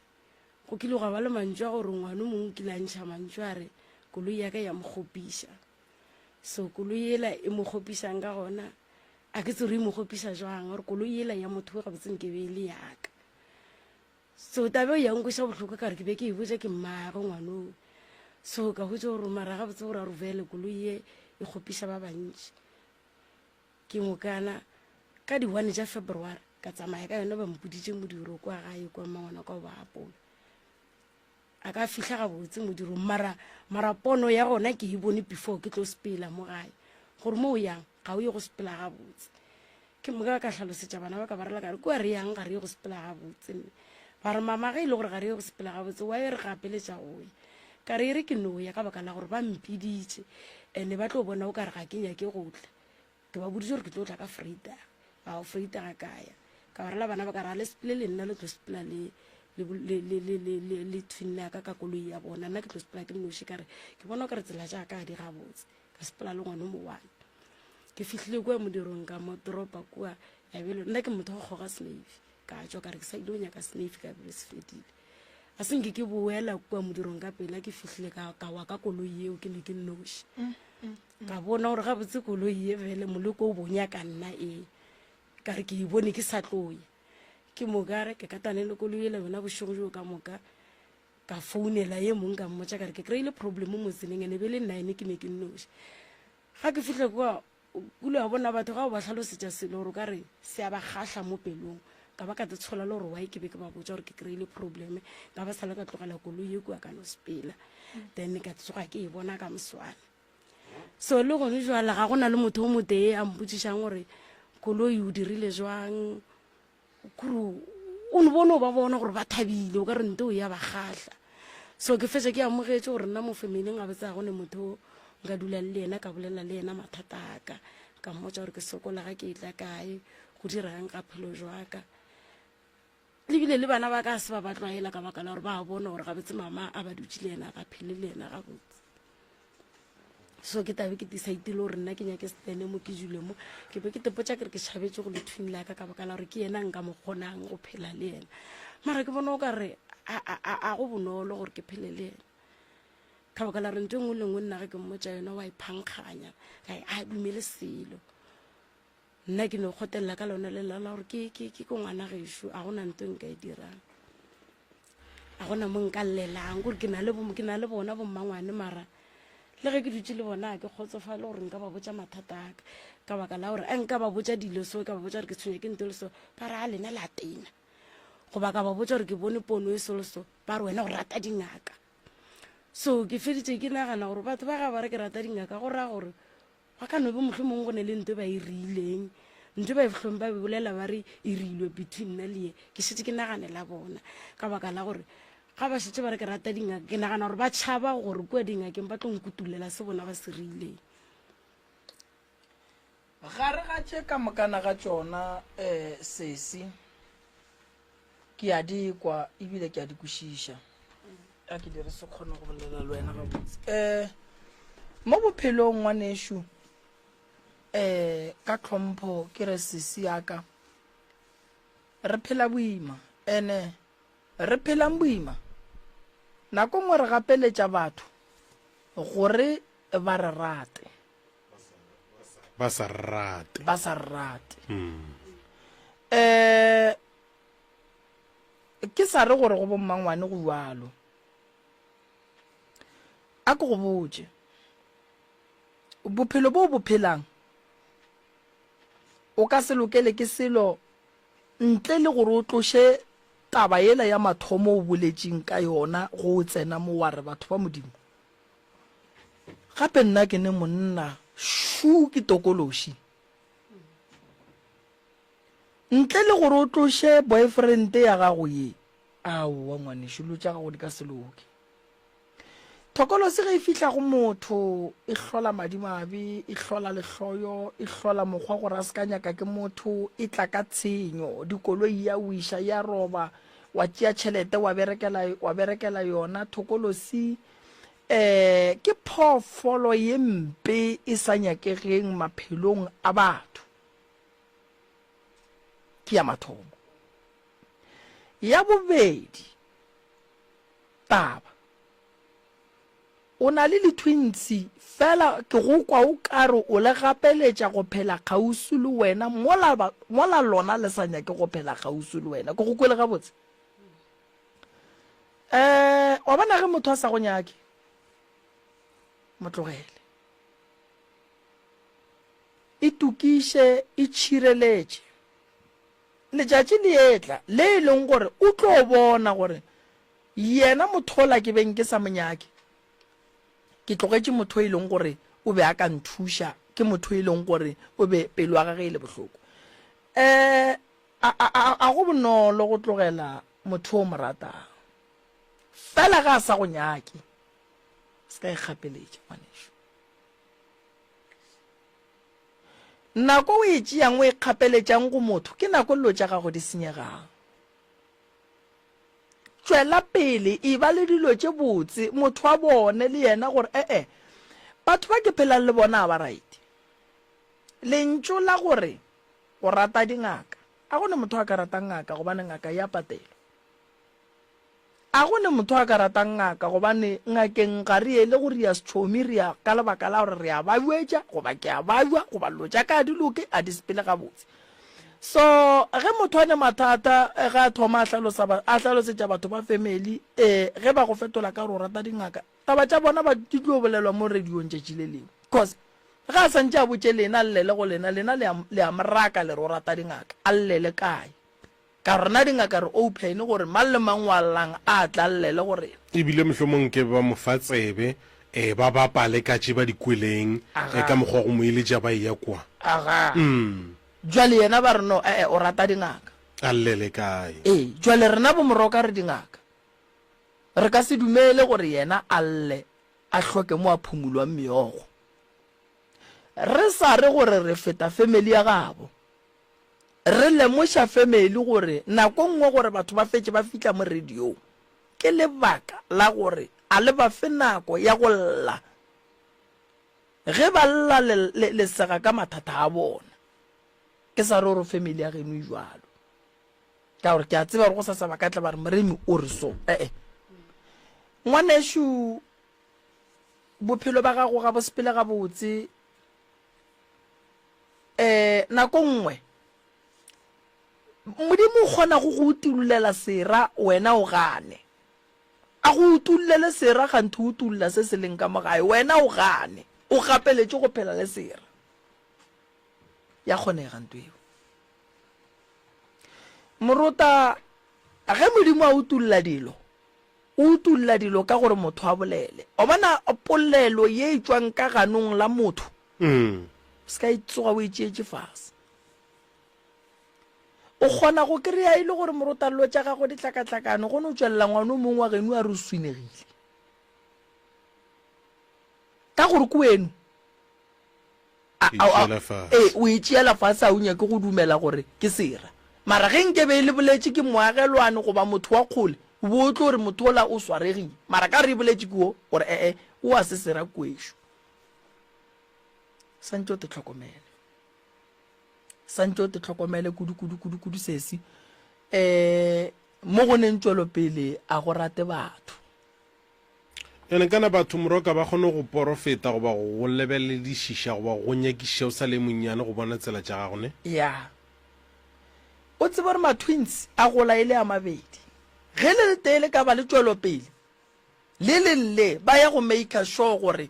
go kile go ba le mantso a gore ngwane mongwe kile a ntšha mantso a re koloi ya ka ya mokgopiša so koloi yela e mokgopišang ka gona a ke tsere e mokgopiša jwang gore koloi yela ya motho ga botseng ke be le yaka so tabe o yang kweša botlhoko ka re ke be ke e botsa ke mmaago ngwanong so ka hotse gore mara ga botse gore a rovele koloi e kgopiša ba bantši ke ngokana ka di-1 tša February ka tsamaya ka yona ba mpoditše modiro kwa gae kwa mangwana kwa baapola a ka fihla ga botse modiro mara pono ya gona ke e bone before ke tlo sepela mo gae gore mo o yang ga o ye go sepela ga botse ke moka ka tlhalosetša bana ba ka ba rela kare kua re yang ga re ye go sepela ga botse ba re mama ge e le gore ga re ye go sepela ga botse wa e re gapeletša goya ka re e re ke no ya ka baka la gore ba mpiditše ande ba tlo bona o ka re ga ke nyake gotla ke ba boditse gore ke tlo tla ka freitaga ba o freitaga kaya ka ba rela bana ba ka re a le sepele le nna le tlo sepela le twinne ka koloi ya bona nna ke tlo sepela ke nnoši kare ke bona o ka re tsela jaaka a di gabotse ka sepela le ngwane mo one ke fihlile kua modirong ka mo toropa kua ya belo nna ke motho go kgoga snave ka tswa ka re ke sa ile o nyaka snave ka bele se fedile a senke ke boela kua modirong ka pela ke fihlile ka wa ka koloi eo ke ne ke nnoši ka bona gore ga botse koloi e fele moleko o bonya ka nna ka re ke e bone ke sa tloya ke mokare ke katane le koloi ela yona bošego jo ka moka ka founela ye mongwe ka mmotsa ka re ke kry-ile problem mo motseneng ene be le nna ene ke ne ke nnoši ga ke fihle kua kule wa bona batho ga o ba tlhalosetša selo gore o ka re se a ba kgatlha mo pelong ka ba ka te tshola le gore wa ke be ke ba botsa gore ke kry-ile probleme ka ba sale ka tlogela koloi e kua ka no sepela then ka tsoga ke e bona ka moswane so le gone jwala ga go na le motho o motee a mpotsišang gore koloi o dirile jwang kuru o ne bone o ba bona gore ba thabile o ka re nte o ya ba kgatlha so ke fetša ke amogetse gore nna mo familing a botse ga gone motho nka dula le ena ka bolela le ena mathata aka ka mmotsa gore ke sokola ga ke e tla kae go dirang ka phelo jwaka lebile le bana ba ka se ba ba tlwaela ka baka la gore ba bona gore ga botse mama a ba dutse le ena ga phele le ena ga botse so ke tabe ke decide le gore nna ke nyake stene mo ke jule mo ke be ke tepotsa kere ke tšhabetse go le twin la ka baka la gore ke yena nka mo kgonang go phela le ena mara ke bona o ka re a go bonolo gore ke phele le ena ka baka la re ntho engwe le ngwe nna ge ke mmotsa yona wa iphankganya a dumele selo nna ke ne kgotelela ka lona le la gore ke ngwana gešo a gona ntho nka e dirang a gona mo nka llelang gore ke na le bona bommangwane mara le ge ke dutse le bona ke kgotsofa le gore nka ba botsa mathata aka ka baka la gore a nka ba botsa dilo so ka ba botsa gore ke tshwenya ke nto le so ba re a lena la tena go ba ka ba botsa gore ke bone pono e soloso ba re wena go rata dingaka so ke feditse ke nagana gore batho ba ga ba re ke rata dingaka go raya gore ba ka nobe motlho mongwe go ne le nto ba e rileng nto ba e fitlhong ba bolela ba re e rilwe between nna le ye ke setse ke naganela bona ka baka la gore ga ba setse ba re ke rata dingaka ke nagana gore ba tšhaba gore kua dingakeng ba tlo nkutulela se bona ba se rileng gare ga tše ka mokana ga tšona sesi ke a di kwa ebile ke a di kwešiša a ke dire se kgone go bolela le wena gabotse mo bophelong ngwanešo ka tlhompho ke re sesi yaka re phela boima ene re phelang boima nako ngwe re gapeletša batho gore ba re rate ba sa rate ke sa re gore go bommangwane go jalo a ke go botse bophelo bo bo phelang o ka se lokele ke selo ntle le gore o tloshe taba yela ya mathomo o boletseng ka yona go tsena mo wa re batho ba modimo gape nna ke ne monna shu ke tokološi ntle le gore o tloshe boyfriend ya gago ye aowa ngwanešo lo tša gago di ka seloke thokolosi ge e fihla go motho e hlola madimabe e hlola lehloyo e hlola mokgwa gore a se ka nyaka ke motho e tla ka tshenyo dikoloi ya wiša ya roba wa tšea tšhelete wa berekela yona thokolosi ke phoofolo ye mpe e sa nyakegeng maphelong a batho ke ya mathomo ya bobedi taba o na le letwintsi fela ke go kwa o kare o le gapeletša go phela kgausu le wena mola lona le sa nyake go phela kgausu le wena ke go kwele gabotse wa bona ge motho a sa go nyake motlogele e tukiše e tšhireletše letšatši le etla le e leng gore o tlo bona gore yena mothola ke beng ke sa monyake ke tlogetše motho e leng gore o be a ka nthuša ke motho e leng gore o be pelo ya gage e le bohloko a go bonolo go tlogela motho o mo ratang fela ga a sa go nyake se ka e gapeletša ngwanešo nako o e tšeang o e kgapeletšang go motho ke nako lelo tša gago di senyegang tšwela pele e ba le dilo tše botse motho a bone le yena gore batho ba ke phelang le bona ba right lentso la gore o rata dingaka a gone motho a ka ratang ngaka gobane ngaka ya patelo a gone motho a ka ratang ngaka gobane ngakeng ga re ele gore ya setšhomi re ya ka lebaka la gore re a babuetša goba ke a babua goba lo tša ka diloke a di sepele gabotse so ge motho a ne mathata ge a thoma a hlalosetša batho ba family ge ba go fetola ka gore o rata dingaka taba tša bona ba di tlo bolelwa mo radiong tšatši le lengwe cause ge a santše a botše lena llele go lena le a moraka le re o rata dingaka a llele kae ka rona dingaka re open gore mang le mang wa llang a tla llele gore ebile mohlomong ke ba mofatsebe ba bapale ka tše ba dikweleng ka mokgwa go mo iletša ba ya kwa jwale yena ba re no o rata dingaka a llele kae jwale rena bomoroka re dingaka re ka se dumele gore yena a lle a hloke mo a phumulwang meogo re sa re gore re feta family ya gabo re lemoša family gore nako nngwe gore batho ba fetse ba fitla mo radio ke lebaka la gore a le ba fe nako ya go lla ge ba lla lesega ka mathata a bona ke sa re gore family ya geno jwalo ka gore ke a tseba gore go sa sa ba ka tla ba re moremi o re so ngwanešo bophelo ba gago ga bo sepele ga botse nako nngwe modimo o kgona go go utullela sera wena o gane a go utulele sera gantho o utulla se se leng ka mogae wena o gane o gapeletše go phela le sera ya kgonega ntho eo moruta a ge modimo a utulla dilo o utulla dilo ka gore motho a bolele o bona polelo ye e tswang ka ganong la motho ska itsoga o itšeetse fase o kgona go kry-a ile gore morotalelo tša gago di tlakatlakane go ne o tswelela ngwana o mongwe wa geno a re o swinegile ka gore ko eno o itšeela fase a o nyake go dumela gore ke sera mara ge nke be e le boletše ke moagelwane goba motho wa kgole bo tlo gore motho ola o swaregile mara ka re e boletše keo gore o a se sera kwešo santse o te tlhokomele kudu sesi mo go neng tswelopele a go rate batho ene kana batho moroka ba kgone go porofeta goba go lebeledišiša goba go nyakiša o sa le monnyane go bona tsela tša gago ne ya o tsebe gore ma-twins a gola e le a mabedi ge le le tele ka ba le tswelopele le lelle ba ya go make sure gore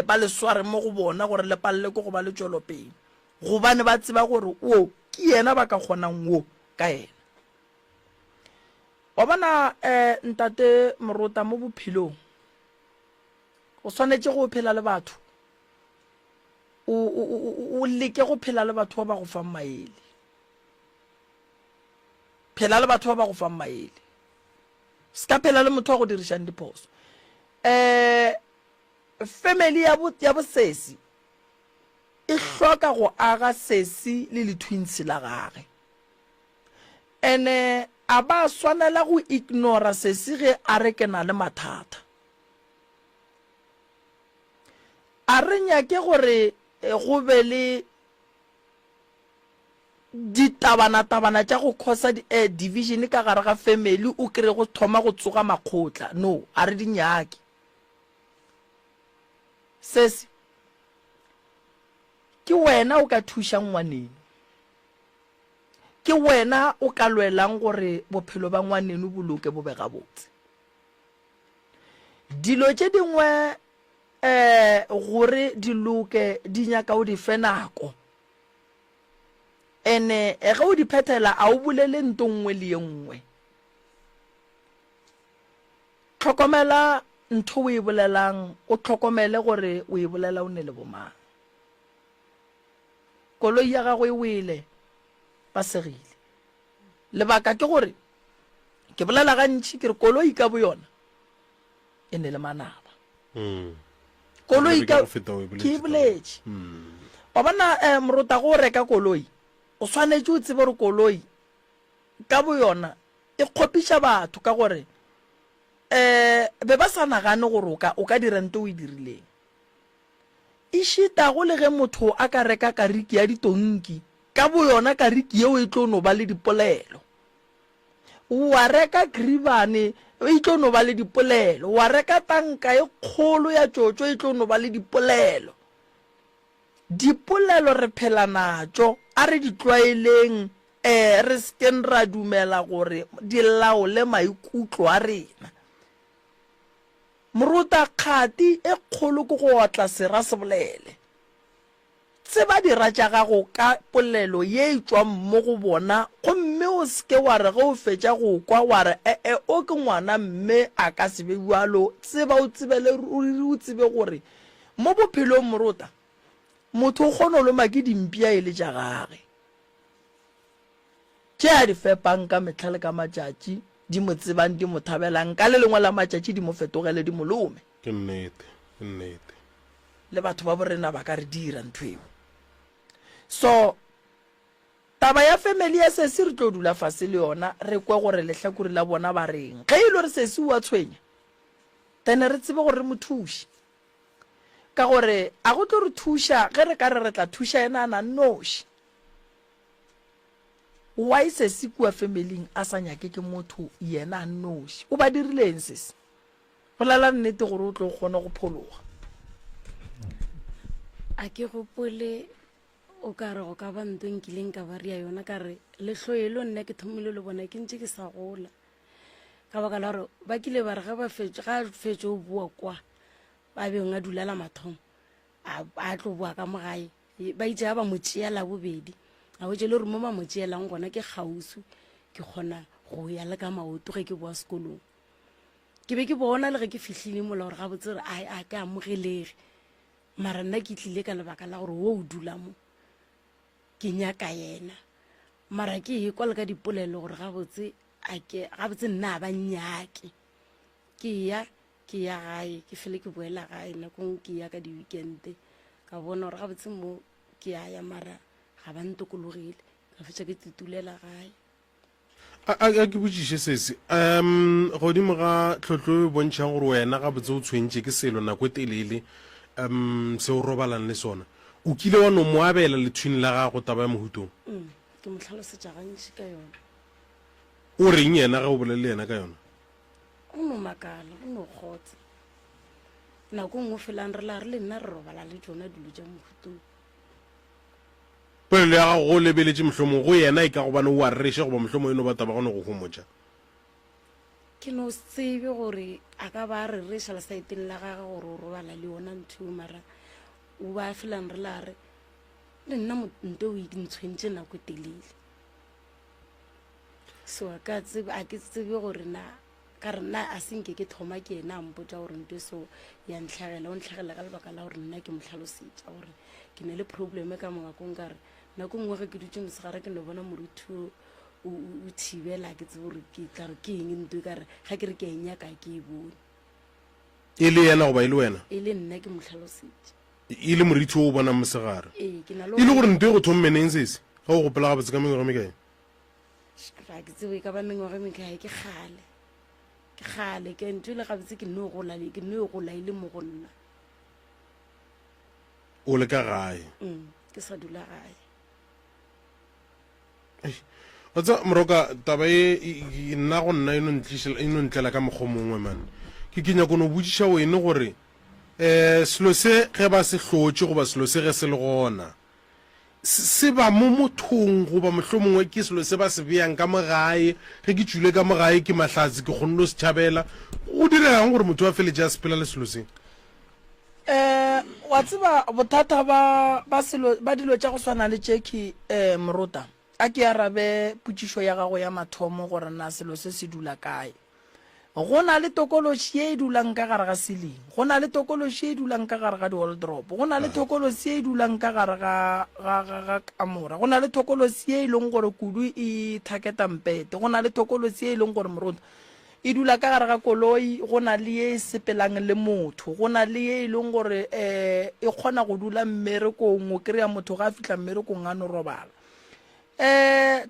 ba le sware mo go bona gore le palele ko go ba le tswelopele gobane ba tseba gore o ke yena ba ka kgonang wo ka ena wa bona ntate morota mo bophelong o swanetse go phela le batho o leke go phela le batho ba ba go fang maele phela le batho ba ba go fang maele ska phela le motho wa go dirishang diphoso family ya bosesi e hloka go aga sesi le twins la gage ene a ba swanela go ignora sesi ge a re ke na le mathata a re nyake gore go be le ditabana tša go khosa division ka gare ga family o kry go thoma go tsoga makgotla no a re di nyake sesi ke wena o ka thušang ngwaneno ke wena o ka lwelang gore bophelo ba ngwaneno boloke bo be gabotse dilo tše dingwe gore di loke di nyaka o di fe nako ene ge o di phethela a o bolele nto nngwe le ye nngwe tlhokomela ntho o e bolelang o tlhokomele gore o e bolela o ne le bomang koloi ya gagwe e wele ba segile lebaka ke gore ke bolela gantši ke re koloi ka bo yona e ne le manaba koloi ke e boletše wa bona morota go reka koloi o swanetse o tsebe gore koloi ka bo yona e kgopiša batho ka gore be ba sa nagane gore o ka dira nto o e dirileng e šita go le ge motho a ka reka kariki ya ditonki ka bo yona kariki yeo e tlo no ba le dipolelo wa reka gribane e tlo no ba le dipolelo wa reka tanka e kgolo ya tšotšo e tlo no ba le dipolelo re phela natšo a re di tlwaeleng re sken ra dumela gore di laole maikutlo a rena moruta kgati e kgolo go go otla sera se bolele tseba dira tša gago ka polelo ye e tswang mo go bona gomme o seke wa re ge o fetša go kwa wa re o ke ngwana mme a ka se be bjalo tseba o tsebele ruri o tsebe gore mo bophelong moruta motho o kgona lo maki dimpia e le tša gage tše a di fepang ka metlhale ka matšatši di mo tsebang di mo thabelang ka le lengwe la matšatši di mo fetogele di molome ke nnete le batho ba borena ba ka re dira ntho eo so taba ya family ya sesi re tlo dula fase le yona re kwe gore lehlakore la bona ba reng ge e le gore sesi wa tshwenya tene re tsebe gore re mo thuše ka gore a go tlo re thuša ge re ka re tla thuša ena a na noši why sesi kua family a sa nyake ke motho yena a noši o ba dirileng sesi bolela nnete gore o tlo kgona go phologa a ke gopole o ka re go ka ba ntho nkileng ka ba ria yona ka re lehloelo nna ke thomile le bona ke ntse ke sa gola ka baka la gore ba kile ba re ga fetše o bua kwa ba beng a dulela mathomo a tlo bua ka mogae ba itse ba mo tšeela bobedi a wetse le gore mo ba mo tšeelang gona ke kgausu ke kgona go ya le ka maoto ge ke boa sekolong ke be ke bona le ge ke fihlile mola gore ga botse gore a ka amogelege mara nna ke tlile ka lebaka la gore wo o dula mo ke nyaka yena mara ke e kwa le ka dipolelo gore ga botse nna a ba nnyake ke ya gae ke fele ke boela gae nakong ke ya ka di-weekende ka bona gore ga botse mo ke ya mara ga ba ntokologile ka fetša ke titulela gae a ke botsiše sese godimo ga tlhotlo e bontšhang gore wena ga botse o tshwentše ke selo nako e telele se o robalang le sona o kile wa no mo abela lethwini la gago taba ya mohutong ke mo tlhalosetša gantši ka yona o reng yena ga o bolele yena ka yona o no makala o no kgotsa nako nngwe felang re la re le nna re robala le tsona dilo tša mohutong polelo ya gago go lebeletše mohlomong go yena e ka go bane o a reše goba mohlomong eno ba taba gone go homotša ke no tsebe gore a ka ba re reša lesaeteng la gage gore o robala le yona ntho mara o ba felang re la re le nna nto o ikentshwentše nako telele so a ke tsebe gore na ka re nna a senke ke thoma ke ena a mpotša gore nto so ya ntlhagela o ntlhagela ka lebaka la gore nna ke mo tlhalosetša gore ke ne le probleme ka mongakong ka re nako nngwe ge ke dutse mosegare ke no bona moruti o thibela ke tsebe gore ke tla re ke eng nto ka re ga ke re ke a enyaka ke e bone e le yena goba e le wena e le nna ke mo tlhalosetša e le moriti o o bonang mosegare ke na e le gore nto e go thommeneng sese ga o gopela gabotse ka mengwaga mekae ga ke tsebe ka ba mengwaga mekae ke kgale ke ntho le gabotse ke nne gola e le mo go nna o le ka gae ke sa dula gae wa tsa moroka taba e nna go nna e no ntlela ka mokgwa mongwe mane ke kenya kono botsiša wene gore selo se ge ba se hlotše goba selo se ge se le gona se ba mo mothong goba mohlomongwe ke selo se ba se beyang ka mogae ge ke tšwile ka mogae ke mahlatse ke kgonne o se tšhabela o diregang gore motho wa feletse a sepela le selo se wa tseba bothata ba dilo tša go swana le tšeki morota a ke arabe potšišo ya gago ya mathomo gore na selo se se dula kae go na le tokološi ye e dulang ka gare ga seling go na le tokološi ye e dulang ka gare ga di-waldrop go na le tokološi ye e dulang ka gare ga kamora go na le tokološi ye e leng gore kudu e thaketa mpete go na le tokološi ye e leng gore morota e dula ka gare ga koloi go na le ye e sepelang le motho go na le ye e leng gore e kgona go dula mmerekong o kry-a motho ga a fitlha mmerekong a no robala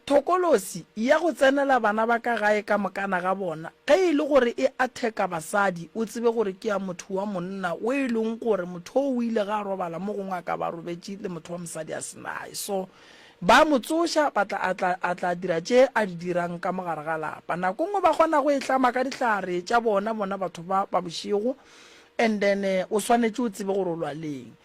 thokolosi ya go tsenela bana ba ka gae ka mokana ga bona ge e le gore e atheka basadi o tsebe gore ke ya motho wa monna o e leng gore motho o ile ga a robala mo gongwe a ka ba robetse le motho wa mosadi a senae so ba motsoša a tla dira tše a di dirang ka mogare ga lapa nako ngwe ba kgona go e tlama ka dihlare tša bona batho ba bošego and then o swanetše o tsebe gore o lwaleng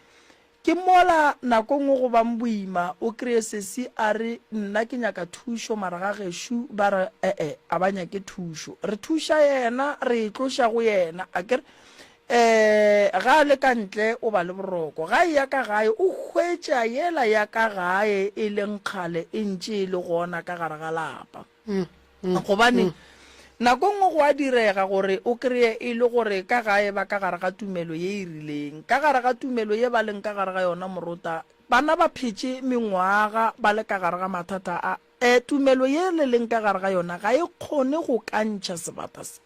ke mola nako ngwe go bang boima o kreye sesi a re nna ke nyaka thušo mara ga gešo ba re a ba nyake thušo re thuša yena re tloša go yena a kere ga le ka ntle o ba le boroko ga ya ka gae o hwetša yela ya ka gae e leng kgale e ntše e le gona ka gare ga lapa gobane nako ngwe go a direga gore o kreye e le gore ka gae ba ka gare ga tumelo ye e rileng ka gare ga tumelo ye ba leng ka gare ga yona morota bana ba phetše mengwaga ba le ka gare ga mathata a tumelo ye le leng ka gare ga yona ga e kgone go kantšha sebata se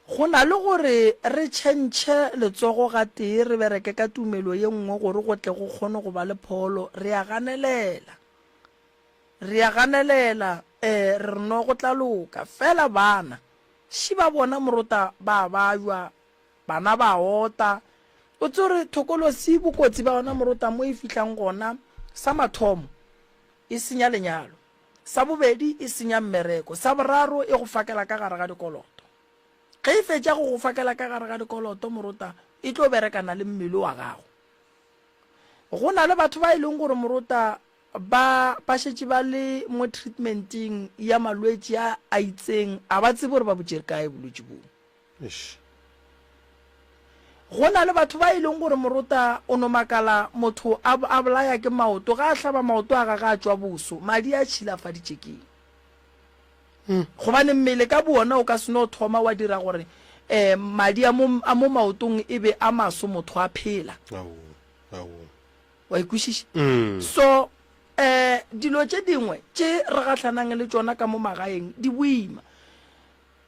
go na le gore re tšhentšhe letsogo ga tee re bereke ka tumelo ye nngwe gore go tle go kgone go ba le pholo re a ganelela re no go tla loka fela bana shi ba bona morota ba jwa bana ba ota o tsore thokolosi bokotsi ba ona morota mo e fitlang gona sa mathomo e senya lenyalo sa bobedi e senya mmereko sa boraro e go fakela ka gare ga dikoloto ge e fetša go go fakela ka gare ga dikoloto morota e tlo berekana le mmele wa gago go na le batho ba e leng gore morota ba šetše ba le mo treatmenting ya malwetši a itseng a ba tsebe gore ba botšere kae bolwetši boo go na le batho ba e leng gore morota o no makala motho a bolaya ke maoto ga a hlaba maoto a ga a tšwa boso madi a tšhilafaditše keng gobane mmele ka bona o ka seno thoma wa dira gore madi a mo maotong e be a maso motho a phela wa ikwešiša so dilo tše dingwe tše re gatlhanang le tsona ka mo magaeng di boima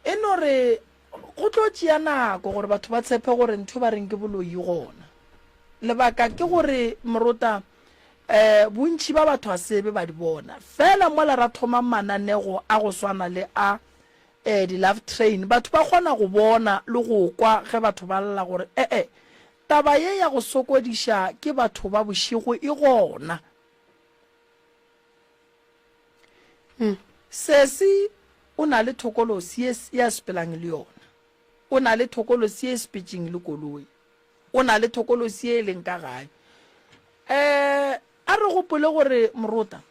e no re go tlo tšea nako gore batho ba tshepe gore ntho ba reng ke boloi gona lebaka ke gore morota bontši ba batho a sebe ba di bona fela mola ra thoma mananego a go swana le a di-love train batho ba kgona go bona le go kwa ge batho ba lla gore taba ye ya go sokodiša ke batho ba bošigo e gona sesi o na le thokolosi ya sepelang le yona o na le thokolosi e sepetšeng le koloi o na le thokolosi e leng ka gae a re gopole gore morota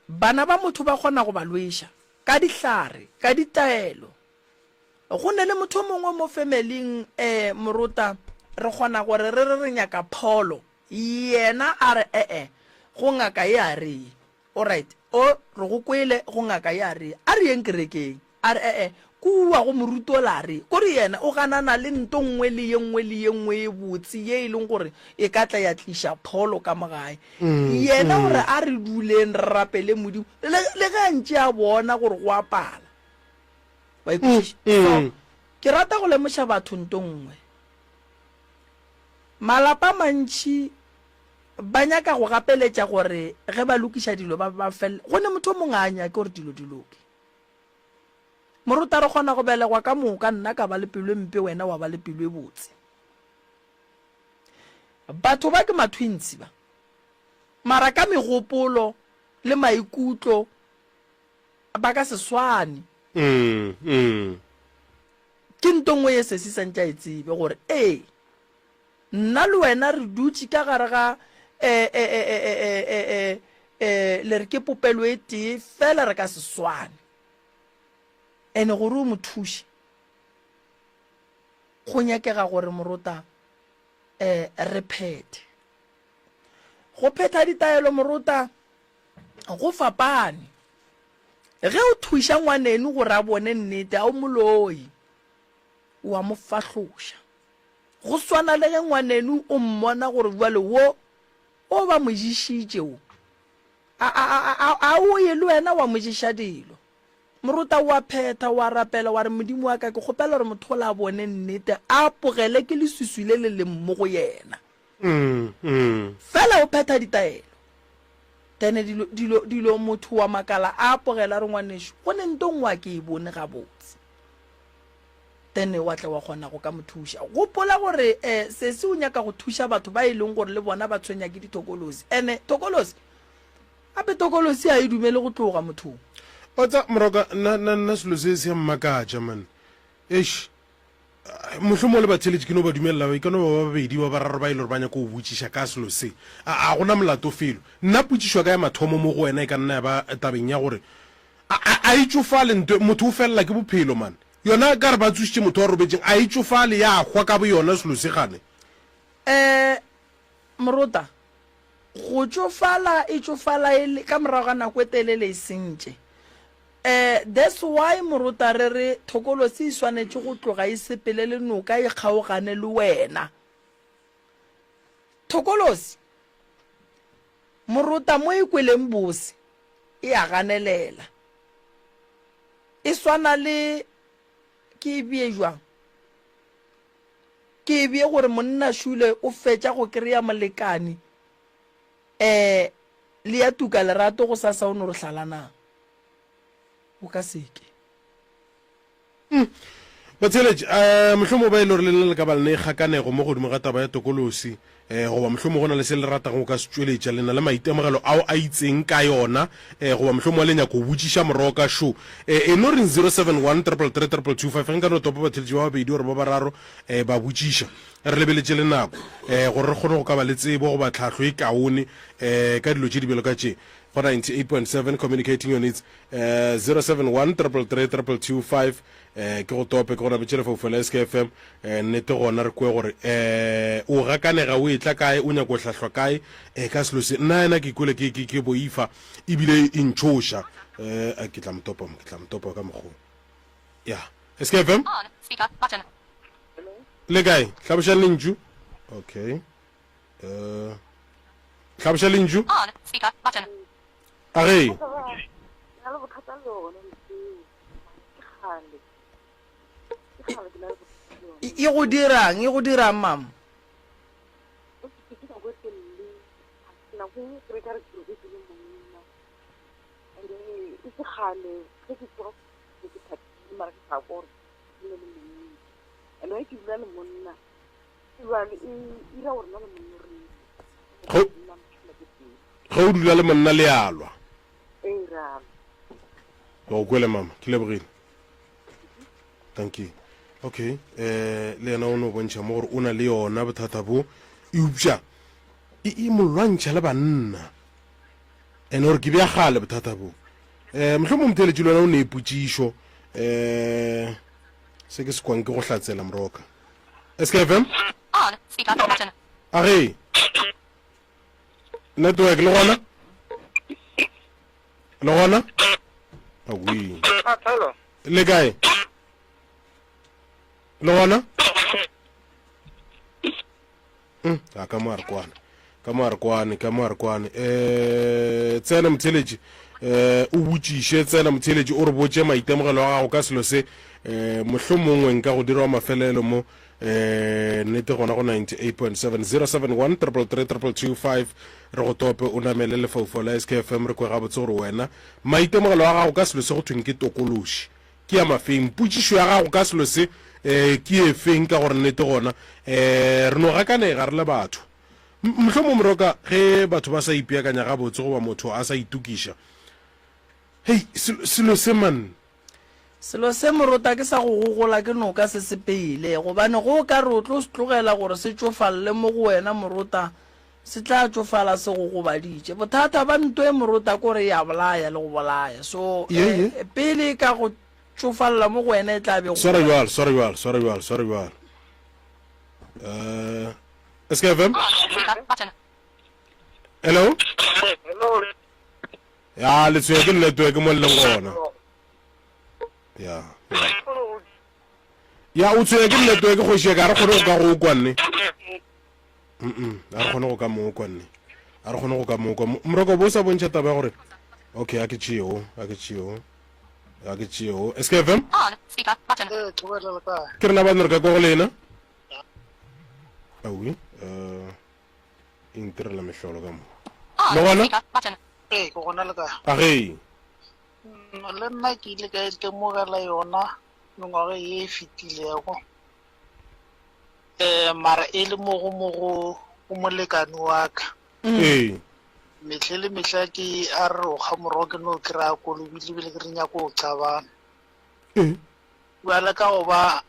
bana ba motho ba kgona go ba lweša ka dihlare ka ditaelo go ne le motho mongwe mo familing morota re kgona gore re nyaka pholo yena a re go ngaka ye a re alright o re go kwele go ngaka ye a re yeng kerekeng a re kua go moruto la re kore yena o ganana le nto nngwe le yengwe e botse ye e leng gore e ka tla ya tliša pholo ka mogae yena gore a re duleng re rapele modimo le gantši a bona gore go apala wa ikwešiša ke rata go lemoša batho nto nngwe malapa mantši ba nyaka go gapeletša gore ge ba lokiša dilo ba felle go ne motho mongwe a nyake gore dilo di loke moruta re kgona go belegwa ka moka nna ka ba le pelo mpe wena wa ba le pelo e botse batho ba ke mathwintsi ba mara ka megopolo le maikutlo ba ka seswane ke ntongwe ye sesi santša e tsebe gore nna le wena re dutse ka gare ga le re ke popelo e tee fela re ka seswane ene gore o mothuši go nyakega gore morota re phethe go phetha ditaelo morota go fapane ge o thuša ngwaneno gore a bone nnete a o moloi wa mo fahloša go swana le ge ngwaneno o mmona gore bjale wo o ba mojišitše o a o ye le wena wa mojiša dilo moruta wa phetha wa rapela wa re modimo wa ka ke kgopela gore motho o la bone nnete a pogele ke leswiswi le le leng mo go yena fela o phetha ditaelo tene dilo motho wa makala a pogela re ngwanešo go ne ntong wa ke e bone gabotse tene wa tla wa kgona go ka mothuša gopola gore sesi o nyaka go thuša batho ba e leng gore le bona ba tshwenya ke ditokolosi ene tokolosi ape tokolosi a e dumele go tloga mothong otsa moroka nna selo se se mmakatša man mohlomong le batheletši ke no ba dumelela ba ikano ba babedi ba bararo ba ile gore ba nyaka go botšiša ka selo se a gona molato felo nna potšišwa ka ya mathomo mo go wena e ka nna ya ba tabeng ya gore a itšofale motho o felela ke bophelo man yona ka re ba tsošitše motho wa robetseng a itšofale ya hwa ka bo yona selo se gane morota go tšofala e tšofala ka morago ga nako e telele e sentše that's why morota re thokolosi e swanetše go tloga e sepele le noka e kgaogane le wena thokolosi morota mo e kweleng bose e a ganelela e swana le ke bie jwang ke bie gore monna shule o fetša go kry-a molekane le ya tuka lerato go sasa o no re hlalana o ka seke batheletši mohlomong ba e le gore le nna le ka ba le ne e kgakanego mo godimo ga taba ya tokolosi goba mohlomong go na le se le ratago ka se tšweletša lena le maitemogelo ao a itseng ka yona goba mohlomong wa le nyako go botšiša morogo ka show e no reng 071 333 ge nka no topa batheletši ba babedi gore ba bararo ba botšiša re lebeletše le nako gore re kgone go ka ba le tsebo goba tlhatlho e kaone ka dilo tše dibelo ka tše go 98.7 communicating units 071 333 ke go tope ke gona betšele foufela SKFM nnete gona re kwe gore o gakanega o e tla kae o nyako hlahlwa kae ka selo se nna ena ke ikole ke boifa ebile e ntšhoša a ke tla mtopa ka mokgo ya SKFM On speaker button. le kae tlhabosha lenju okay tlhabosha lenju On speaker button. a re e go dirang mama ge o dula le monna le alwa go kwele mama ke lebogile thank you okay le yena o no bontšha mo gore o na le yona bothata bo eupša e molwantšha le banna ene gore ke beagale bothata bo motlho mo motheletši le wena o ne ipotšišo se ke sekwang ke go hlatsela moroka SKFM On speaker button. a ge network le gona awi le kae le gona a ka mo a re kwane tsena motheletši o botšiše tsena motheletši o re botše maitemogelo a gago ka selo se mohlho mongwe nka go dirwa mafelelo mo nnete gona go 98.7 071 333 re go tope o namele lefaufo la SKFM re kwe gabotse gore wena maitemogelo a gago ka selo se go thweng ke tokološi ke ya mafeng potšišo ya gago ka selo se ke e feng ka gore nnete gona re no gakanega re le batho mohlho mo moroka ge batho ba sa ipeakanya gabotse goba motho a sa itukiša hei selo se man selo se morota ke sa go gogola ke noka se sepele gobane go ka re o tlo se tlogela gore se tšofalle mo go wena morota se tla tšofala se go gobaditše bothata ba nto e morota kore ya bolaya le go bolaya so pele ka go tšofalla mo go wena e tla be sorry well SKFM On speaker button. hello ya le tswe ke network mo le gona ya o tswe ke network go sheka re kgone go ka go kwanne a re kgone go ka mo kwanne a re kgone go ka mo kwa mroko bo sa bontšha taba gore okay a ke tšeo SKFM On speaker button. ke rena ba nne re ka kwa go lena awi intirela mehlolo ka mo On Lona? speaker button. ke gona le ka a ge le nna ke ile ka itemogela yona mengwaga e e fetilego mara e le mogo o molekane wa ka metlhe le metlha ke a re o ga morogo ke no kry-a kolobile bile ke re nyako o tsabana bjale ka goba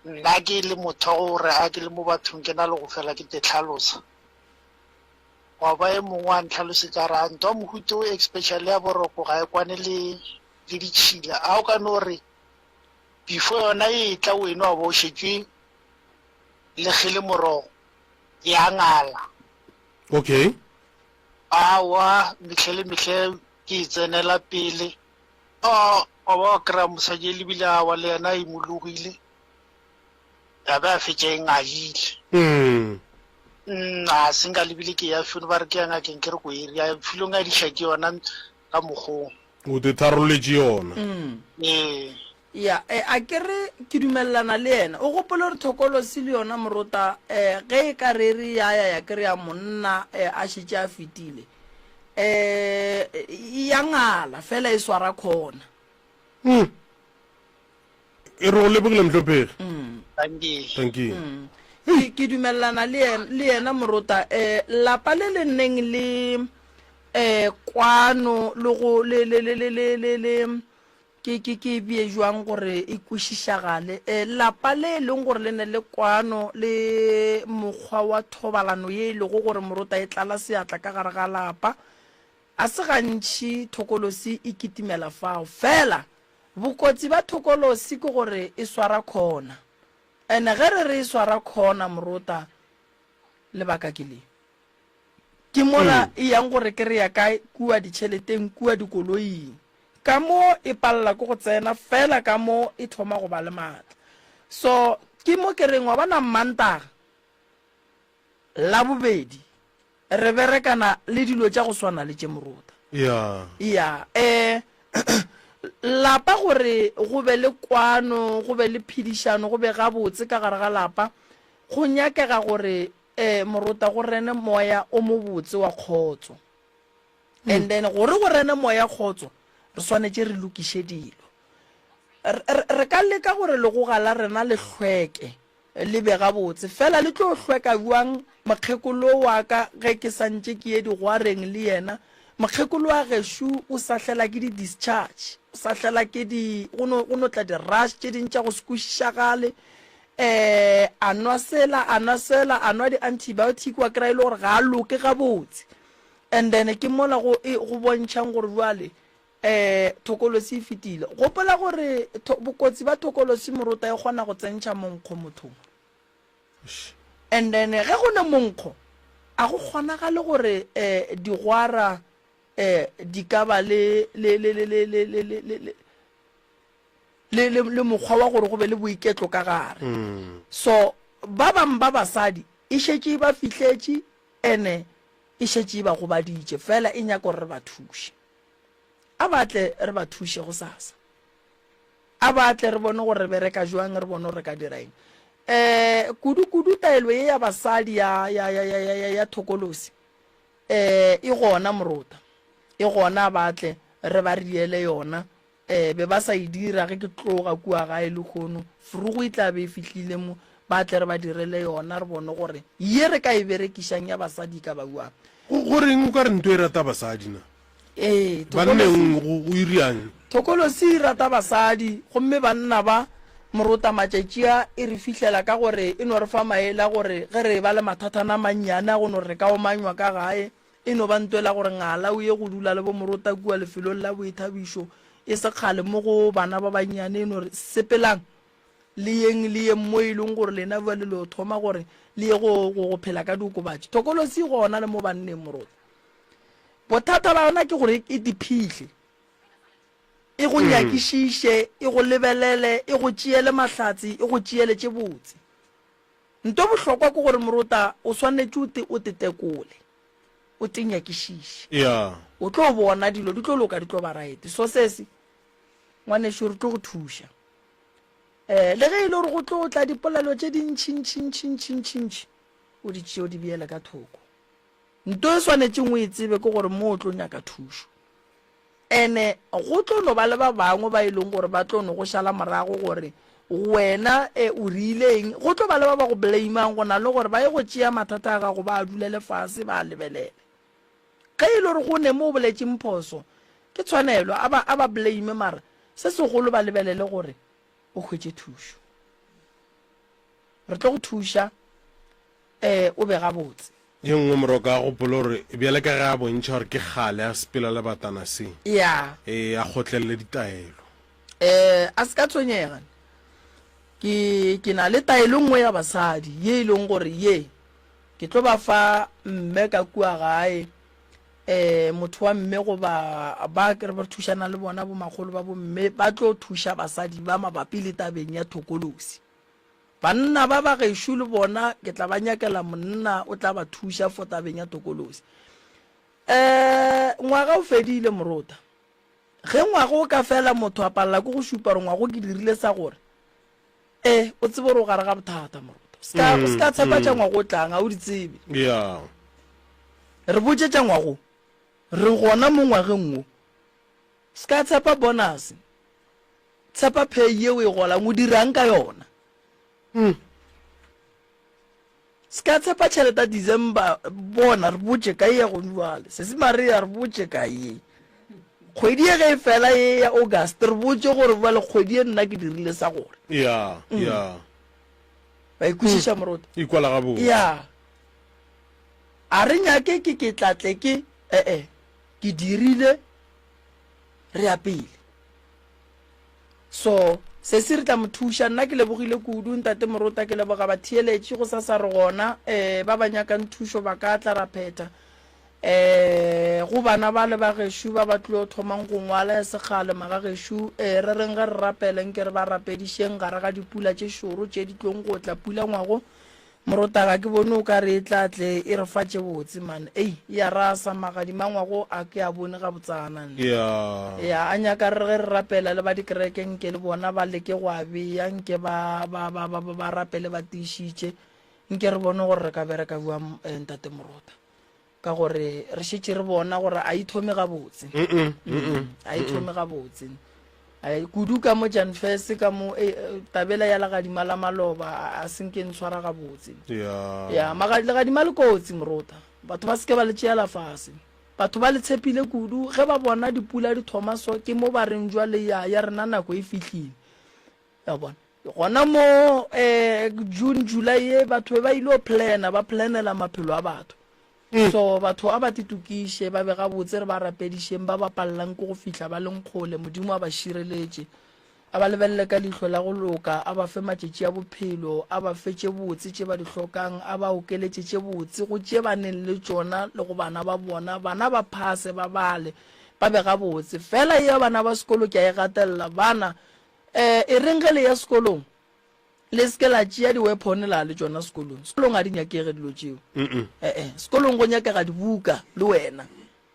nna ke le motho gore a ke le mo bathong ke na le go fela ke te tlhalosa wa ba e mongwe a ntlhalosetsa re a ntwa mohuto especially ya boroko ga e kwane le ditšhila a o ka no re before yona e tla o eno wa bo o šetše le gele morogo ya ngala okay awa metlhe le metlhe ke e tsenela pele a ba wa kry-a mosadi e lebile a wa le yena e mologile ya be a fetša e ngadile a senka lebile ke ya fone ba re ke ya ngakeng ke re ko area filong a diša ke yona ka mokgong o te tharoletse yona ya a ke re ke dumelelana le ena o gopole re thokolosi le yona morota ge e ka re re ya ke re ya monna a šetše a fetile ya ngala fela e swara khona e re go lebogile mtlhophegi thank you ke dumelelana le yena morota lapa le le nneng le kwano le go le ke bie jwang gore e kwešišagale lapa le e leng gore le ne le kwano le mokgwa wa thobalano ye e lego gore morota e tlala seatla ka gare ga lapa a se gantši thokolosi e kitimela fao fela bokotsi ba thokolosi ke gore e swara khona ene ge re e swara khona morota lebaka ke le ke mola e yang gore ke re ya kae kua ditšheleteng kua dikoloing ka mo e palela ko go tsena fela ka mo e thoma go ba le maatla so ke mo ke reng wa bana Mantaga la bobedi re berekana le dilo tša go swana le tše Moruta ya lapa gore go be le kwano go be le phedišano go be gabotse ka gare ga lapa go nyakega gore Moruta go rene moya o mo botse wa kgotso and then gore go rene moya kgotso re swanetse re lokiše dilo re ka leka gore le go gala rena le hlweke le be gabotse fela le tlo hlweka buang mokgekolo wa ka ge ke santse ke ye digwareng le yena mokgekolo wa geshu o sahlela ke di discharge o sahlela ke di o no tla di rush tše dintša go sekušagale anwa sela anwa di antibiotic wa kry le gore ga a loke gabotse and then ke mola go bontšhang gore jwale thokolosi e fetile gopola gore bokotsi ba thokolosi Moruta e kgona go tsentšha monkgo mothong and then ge go ne monkgo a go kgonagale gore digwara di ka ba le mokgwa wa gore go be le boiketlo ka gare so ba bang ba basadi e šetše ba fihletše ene e šetše ba go baditše fela e nyaka gore re ba thuše a batle re ba thuše go sasa a batle re bone gore re bereka jwang re bone re ka diraeng kudu taelo ye ya basadi ya thokolosi e gona Moruta e gona batle re ba riele yona be ba sa idira ge ke tloga kua gae le khono frugo e tla be e fihlile mo batle re ba direle yona re bone gore ye re ka e berekišang ya basadi ka ba buang goreng o ka re nto e rata basadi na banneng go iriang thokolosi e rata basadi gomme banna ba Moruta matšatšia e re fihlela ka gore e no re fa maela gore ge re ba le mathatana mannyane go no re ka omanywa ka gae e no ba ntwela gore ngala o ye go dula le bo Moruta kua lefelong la boithabišo e se kgale mo go bana ba bannyane e no re sepelang le yeng mo e leng gore lena ba le lo thoma gore le ye go phela ka diokobatši thokolosi gona le mo banneng Moruta bothata ba yona ke gore e diphihle e go nyakišiše e go lebelele e go tšeele mahlatsi e go tšeele tše botse nto bohlokwa ke gore Moruta o swanetše o te tekole o te nyakišiše o tlo bona dilo di tlo loka di tlo ba right so sese ngwanešo re tlo go thuša le ge e le gore go tlo tla dipolelo tše dintšintšintšintšintšintšintši o di tšeo di beele ka thoko nto e swanetšeng o e tsebe ke gore mo o tlo nyaka thušo ene go tlo no ba le ba bangwe ba e leng gore ba tlo no go šala morago gore wena o rileng go tlo ba le ba ba go blameang go na le gore ba ye go tšea mathata a gago ba a dulele fase ba a lebelele ge e le gore go ne mo o boletšeng phoso ke tshwanelo a ba blame mara se segolo ba lebelele gore o hwetše thušo re tlo go thuša o be gabotse ye nngwe Moroka a gopolo gore bjale ka ge a bontšha gore ke kgale a sepela le batana se a gotlelele ditaelo a se ka tshwenyega ke na le taelo nngwe ya basadi ye e leng gore ye ke tlo ba fa mme ka kua gae motho wa mme go ba ke re ba thušana le bona bo magolo ba bo mme ba tlo thuša basadi ba mabapi le tabeng ya thokolosi banna ba ba gešo le bona ke tla ba nyakela monna o tla ba thuša for tabeng ya thokolosi ngwaga o fedile Moruta ge ngwaga o ka fela motho a palela ko go šupa gore ngwago ke dirile sa gore o tsebe gore o gare ga bothata Moruta se ka tshepa tša ngwago o tlang a o di tsebe re botse tša ngwago re gona mo ngwageng o se ka tshepa bonus tshepa pay yeo e golang o dirang ka yona se ka tshepa tšhelete December bona re botse ka ye go jwale se se maria re botse ka ye kgwedi ye ge e fela ye ya August re botse gore ba le kgwedi ye nna ke dirile sa gore ba ikwešiša Moruta ikwala ga botse a re nyake ke tlatle ke ke dirile re ya pele so se se re tla mothuša nna ke lebogile kudu ntate Moruta ke leboga ba theeletše go sasa re gona ba ba nyakang thušo ba ka tla ra pheta go bana ba le ba gešo ba ba tlile go thomang go ngwala segale maga gešo re reng ge re rapeleng ke re ba rapedišeng gare ga dipula tše šoro tše di tlong go tla pula ngwago morotaka ke bone o ka re e tlatle e re fatše botse man ya rasa magadima ngwago a ke a bone ga botsana ya a nyaka re ge re rapela le ba dikereke nke le bona ba leke go abeya nke ba rapele ba tiišitše nke re bone gore re ka bereka bua ntate morota ka gore re šetše re bona gore a ithome gabotse a ithome gabotse kudu ka mo janfes ka mo tabela ya legadima la maloba a senke ntshwara gabotse ya legadima le kotsi morota batho ba seke ba le tšeela fase batho ba le tshepile kudu ge ba bona dipula di thoma so ke mo ba reng jwale ya rena nako e fihlile ya bona gona mo June July ye batho ba ile ba planela maphelo a batho so batho a ba titukiše ba be gabotse re ba rapedišeng ba bapallang ko go fihla ba leng kgole modimo a ba šireletše a ba lebelele ka leihlo la go loka a ba fe matšatši a bophelo a ba fetše botse tše ba di hlokang a ba okeletše tše botse go tše ba neng le tšona le go bana ba bona bana ba phase ba bale ba be gabotse fela ya bana ba sekolo ke a e gatelela bana e reng ge le ya sekolong le seke la tšea di-weapon la le tšona sekolong ga di nyakege dilo tšeo sekolong go nyakega dibuka le wena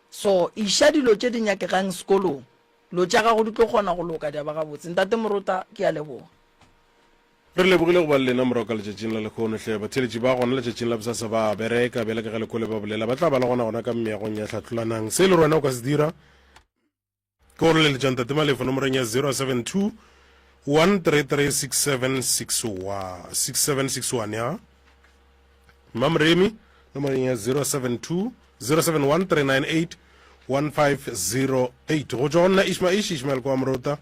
so iša dilo tše di nyakegang sekolong lo tša gago di tlo kgona go loka di a ba gabotse ntate morota ke a leboga re lebogile go ba le lena morago ka letšatšing la lekgonotlhe batheletši ba gona letšatšing la bosasa ba bereka bele ke ge lekole ba bolela ba tla ba le gona ka meagong ya tlhatlholanang se le rona o ka se dira ke gore le letšang tate malefo nomorong ya 072 1336761 ya mamremi nomorong ya 071 398 1508 go tšwa go nna ishmael kwa morota